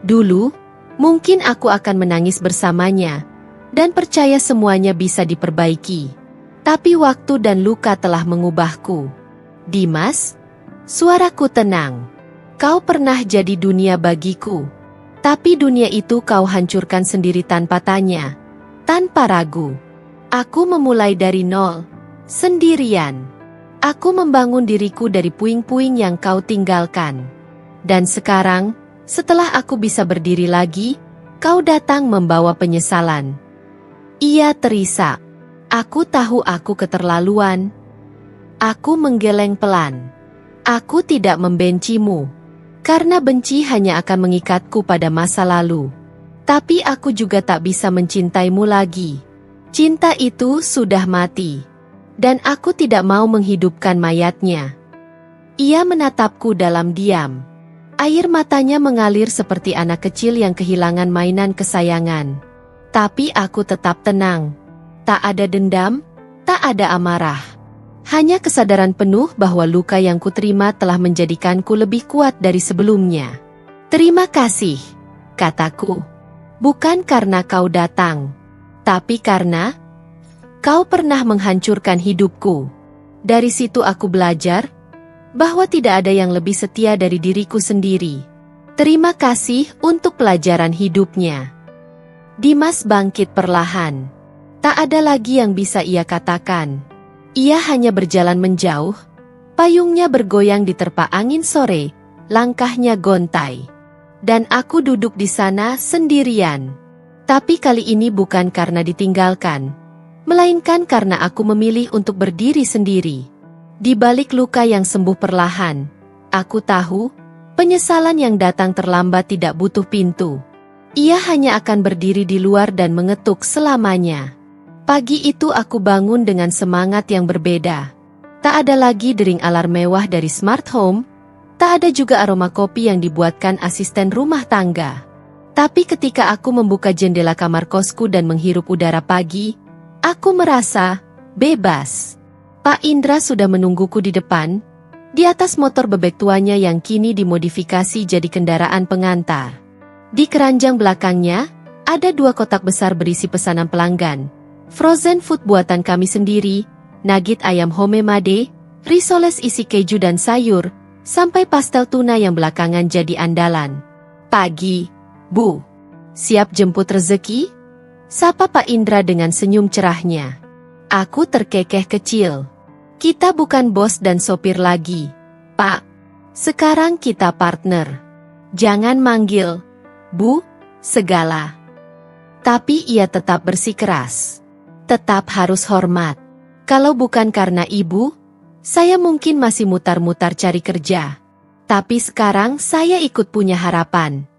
Dulu, mungkin aku akan menangis bersamanya, dan percaya semuanya bisa diperbaiki. Tapi waktu dan luka telah mengubahku. Dimas, suaraku tenang. Kau pernah jadi dunia bagiku. Tapi dunia itu kau hancurkan sendiri tanpa tanya, tanpa ragu. Aku memulai dari nol, sendirian. Aku membangun diriku dari puing-puing yang kau tinggalkan. Dan sekarang, setelah aku bisa berdiri lagi, kau datang membawa penyesalan. Ia terisak. Aku tahu aku keterlaluan. Aku menggeleng pelan. Aku tidak membencimu. Karena benci hanya akan mengikatku pada masa lalu. Tapi aku juga tak bisa mencintaimu lagi. Cinta itu sudah mati. Dan aku tidak mau menghidupkan mayatnya. Ia menatapku dalam diam. Air matanya mengalir seperti anak kecil yang kehilangan mainan kesayangan. Tapi aku tetap tenang. Tak ada dendam, tak ada amarah. Hanya kesadaran penuh bahwa luka yang kuterima telah menjadikanku lebih kuat dari sebelumnya. Terima kasih, kataku. Bukan karena kau datang, tapi karena kau pernah menghancurkan hidupku. Dari situ aku belajar bahwa tidak ada yang lebih setia dari diriku sendiri. Terima kasih untuk pelajaran hidupnya. Dimas bangkit perlahan. Tak ada lagi yang bisa ia katakan. Ia hanya berjalan menjauh. Payungnya bergoyang diterpa angin sore, langkahnya gontai. Dan aku duduk di sana sendirian. Tapi kali ini bukan karena ditinggalkan, melainkan karena aku memilih untuk berdiri sendiri. Di balik luka yang sembuh perlahan, aku tahu, penyesalan yang datang terlambat tidak butuh pintu. Ia hanya akan berdiri di luar dan mengetuk selamanya. Pagi itu aku bangun dengan semangat yang berbeda. Tak ada lagi dering alarm mewah dari smart home, tak ada juga aroma kopi yang dibuatkan asisten rumah tangga. Tapi ketika aku membuka jendela kamar kosku dan menghirup udara pagi, aku merasa bebas. Pak Indra sudah menungguku di depan, di atas motor bebek tuanya yang kini dimodifikasi jadi kendaraan pengantar. Di keranjang belakangnya, ada 2 kotak besar berisi pesanan pelanggan. Frozen food buatan kami sendiri, nugget ayam homemade, risoles isi keju dan sayur, sampai pastel tuna yang belakangan jadi andalan. Pagi, Bu. Siap jemput rezeki? Sapa Pak Indra dengan senyum cerahnya. Aku terkekeh kecil. Kita bukan bos dan sopir lagi, Pak. Sekarang kita partner. Jangan manggil, Bu, segala. Tapi ia tetap bersikeras. Tetap harus hormat. Kalau bukan karena ibu, saya mungkin masih mutar-mutar cari kerja. Tapi sekarang saya ikut punya harapan.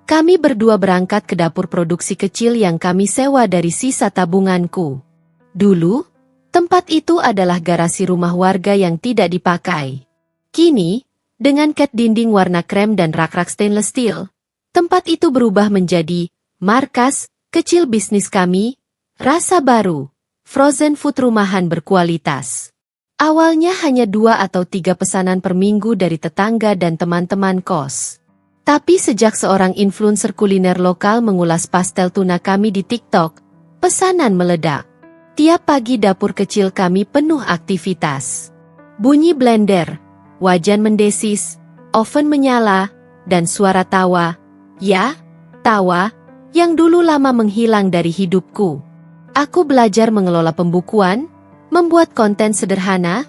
Kami berdua berangkat ke dapur produksi kecil yang kami sewa dari sisa tabunganku. Dulu, tempat itu adalah garasi rumah warga yang tidak dipakai. Kini, dengan cat dinding warna krem dan rak-rak stainless steel, tempat itu berubah menjadi markas kecil bisnis kami. Rasa baru, frozen food rumahan berkualitas. Awalnya hanya 2 atau 3 pesanan per minggu dari tetangga dan teman-teman kos. Tapi sejak seorang influencer kuliner lokal mengulas pastel tuna kami di TikTok, pesanan meledak. Tiap pagi dapur kecil kami penuh aktivitas. Bunyi blender, wajan mendesis, oven menyala, dan suara tawa, ya, tawa, yang dulu lama menghilang dari hidupku. Aku belajar mengelola pembukuan, membuat konten sederhana,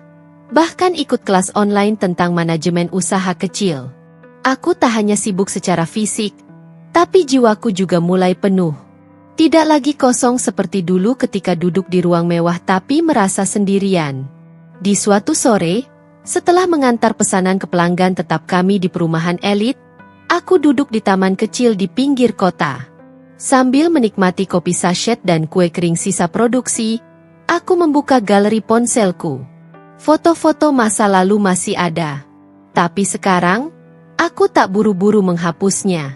bahkan ikut kelas online tentang manajemen usaha kecil. Aku tak hanya sibuk secara fisik, tapi jiwaku juga mulai penuh. Tidak lagi kosong seperti dulu ketika duduk di ruang mewah tapi merasa sendirian. Di suatu sore, setelah mengantar pesanan ke pelanggan tetap kami di perumahan elit, aku duduk di taman kecil di pinggir kota. Sambil menikmati kopi sachet dan kue kering sisa produksi, aku membuka galeri ponselku. Foto-foto masa lalu masih ada. Tapi sekarang, aku tak buru-buru menghapusnya.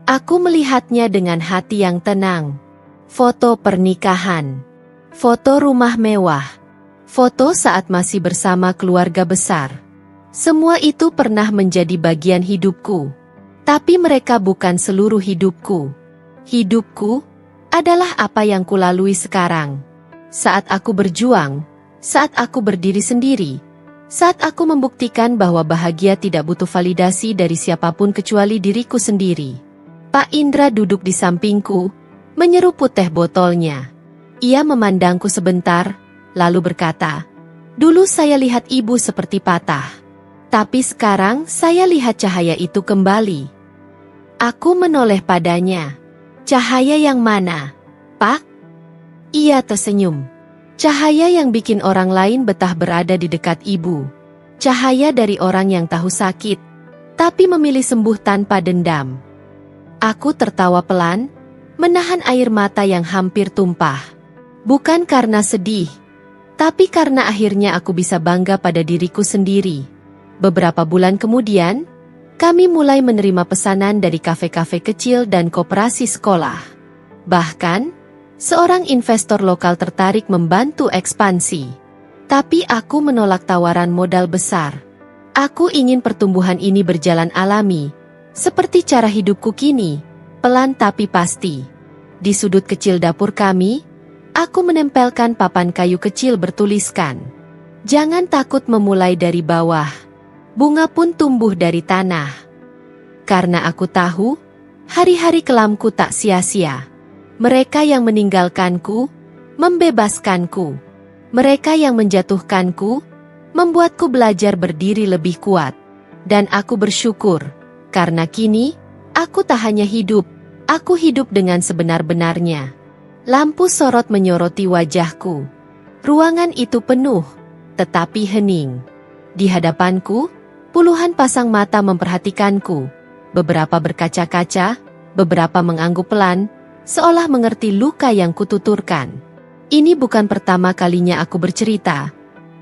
Aku melihatnya dengan hati yang tenang. Foto pernikahan. Foto rumah mewah. Foto saat masih bersama keluarga besar. Semua itu pernah menjadi bagian hidupku. Tapi mereka bukan seluruh hidupku. Hidupku adalah apa yang kulalui sekarang. Saat aku berjuang, saat aku berdiri sendiri, saat aku membuktikan bahwa bahagia tidak butuh validasi dari siapapun kecuali diriku sendiri. Pak Indra duduk di sampingku, menyeruput teh botolnya. Ia memandangku sebentar, lalu berkata, "Dulu saya lihat ibu seperti patah. Tapi sekarang saya lihat cahaya itu kembali." Aku menoleh padanya. "Cahaya yang mana, Pak?" Ia tersenyum. "Cahaya yang bikin orang lain betah berada di dekat ibu. Cahaya dari orang yang tahu sakit, tapi memilih sembuh tanpa dendam." Aku tertawa pelan, menahan air mata yang hampir tumpah. Bukan karena sedih, tapi karena akhirnya aku bisa bangga pada diriku sendiri. Beberapa bulan kemudian, kami mulai menerima pesanan dari kafe-kafe kecil dan koperasi sekolah. Bahkan, seorang investor lokal tertarik membantu ekspansi. Tapi aku menolak tawaran modal besar. Aku ingin pertumbuhan ini berjalan alami, seperti cara hidupku kini, pelan tapi pasti. Di sudut kecil dapur kami, aku menempelkan papan kayu kecil bertuliskan, "Jangan takut memulai dari bawah. Bunga pun tumbuh dari tanah." Karena aku tahu, hari-hari kelamku tak sia-sia. Mereka yang meninggalkanku, membebaskanku. Mereka yang menjatuhkanku, membuatku belajar berdiri lebih kuat. Dan aku bersyukur, karena kini, aku tak hanya hidup, aku hidup dengan sebenar-benarnya. Lampu sorot menyoroti wajahku. Ruangan itu penuh, tetapi hening. Di hadapanku, puluhan pasang mata memperhatikanku. Beberapa berkaca-kaca, beberapa mengangguk pelan, seolah mengerti luka yang kututurkan. Ini bukan pertama kalinya aku bercerita,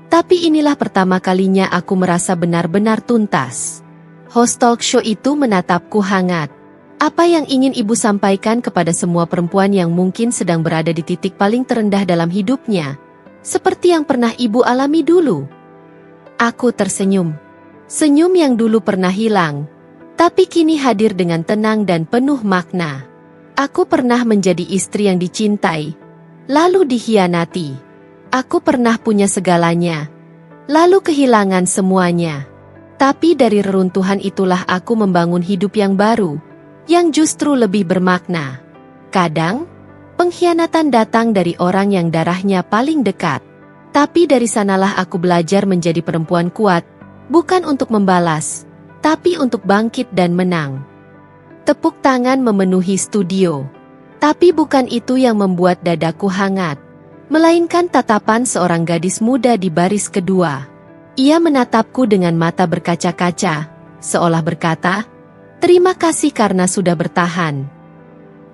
tapi inilah pertama kalinya aku merasa benar-benar tuntas. Host talk show itu menatapku hangat. Apa yang ingin ibu sampaikan kepada semua perempuan yang mungkin sedang berada di titik paling terendah dalam hidupnya? Seperti yang pernah ibu alami dulu. Aku tersenyum. Senyum yang dulu pernah hilang, tapi kini hadir dengan tenang dan penuh makna. Aku pernah menjadi istri yang dicintai, lalu dikhianati. Aku pernah punya segalanya, lalu kehilangan semuanya. Tapi dari reruntuhan itulah aku membangun hidup yang baru, yang justru lebih bermakna. Kadang, pengkhianatan datang dari orang yang darahnya paling dekat. Tapi dari sanalah aku belajar menjadi perempuan kuat, bukan untuk membalas, tapi untuk bangkit dan menang. Tepuk tangan memenuhi studio. Tapi bukan itu yang membuat dadaku hangat, melainkan tatapan seorang gadis muda di baris kedua. Ia menatapku dengan mata berkaca-kaca, seolah berkata, "Terima kasih karena sudah bertahan."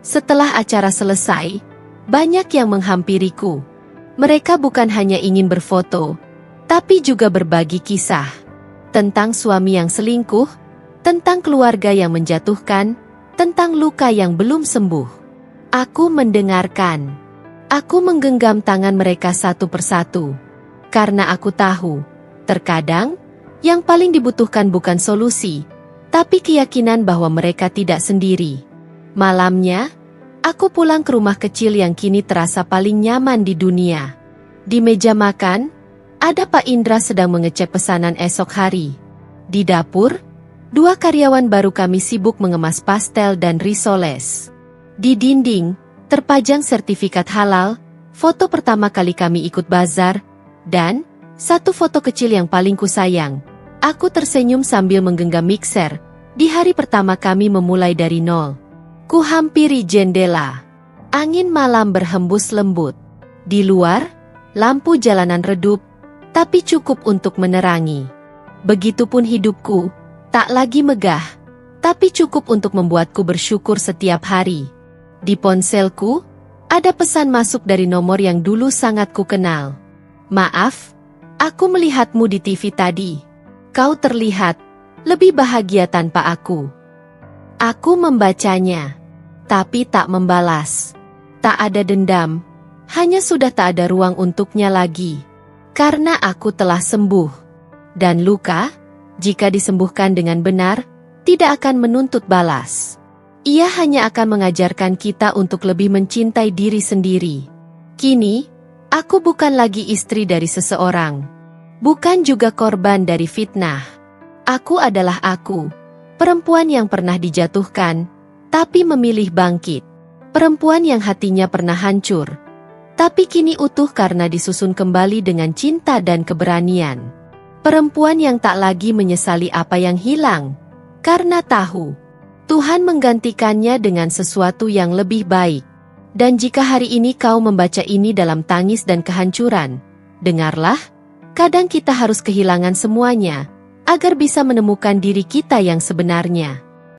Setelah acara selesai, banyak yang menghampiriku. Mereka bukan hanya ingin berfoto, tapi juga berbagi kisah. Tentang suami yang selingkuh, tentang keluarga yang menjatuhkan, tentang luka yang belum sembuh. Aku mendengarkan. Aku menggenggam tangan mereka satu persatu. Karena aku tahu, terkadang, yang paling dibutuhkan bukan solusi, tapi keyakinan bahwa mereka tidak sendiri. Malamnya, aku pulang ke rumah kecil yang kini terasa paling nyaman di dunia. Di meja makan, ada Pak Indra sedang mengecek pesanan esok hari. Di dapur, dua karyawan baru kami sibuk mengemas pastel dan risoles. Di dinding, terpajang sertifikat halal, foto pertama kali kami ikut bazar, dan satu foto kecil yang paling kusayang. Aku tersenyum sambil menggenggam mixer. Di hari pertama kami memulai dari nol. Ku hampiri jendela. Angin malam berhembus lembut. Di luar, lampu jalanan redup, tapi cukup untuk menerangi. Begitupun hidupku, tak lagi megah, tapi cukup untuk membuatku bersyukur setiap hari. Di ponselku, ada pesan masuk dari nomor yang dulu sangat kukenal. "Maaf, aku melihatmu di TV tadi. Kau terlihat lebih bahagia tanpa aku." Aku membacanya, tapi tak membalas. Tak ada dendam, hanya sudah tak ada ruang untuknya lagi. Karena aku telah sembuh. Dan luka, jika disembuhkan dengan benar, tidak akan menuntut balas. Ia hanya akan mengajarkan kita untuk lebih mencintai diri sendiri. Kini, aku bukan lagi istri dari seseorang. Bukan juga korban dari fitnah. Aku adalah aku, perempuan yang pernah dijatuhkan, tapi memilih bangkit. Perempuan yang hatinya pernah hancur, tapi kini utuh karena disusun kembali dengan cinta dan keberanian. Perempuan yang tak lagi menyesali apa yang hilang, karena tahu Tuhan menggantikannya dengan sesuatu yang lebih baik. Dan jika hari ini kau membaca ini dalam tangis dan kehancuran, dengarlah, kadang kita harus kehilangan semuanya, agar bisa menemukan diri kita yang sebenarnya.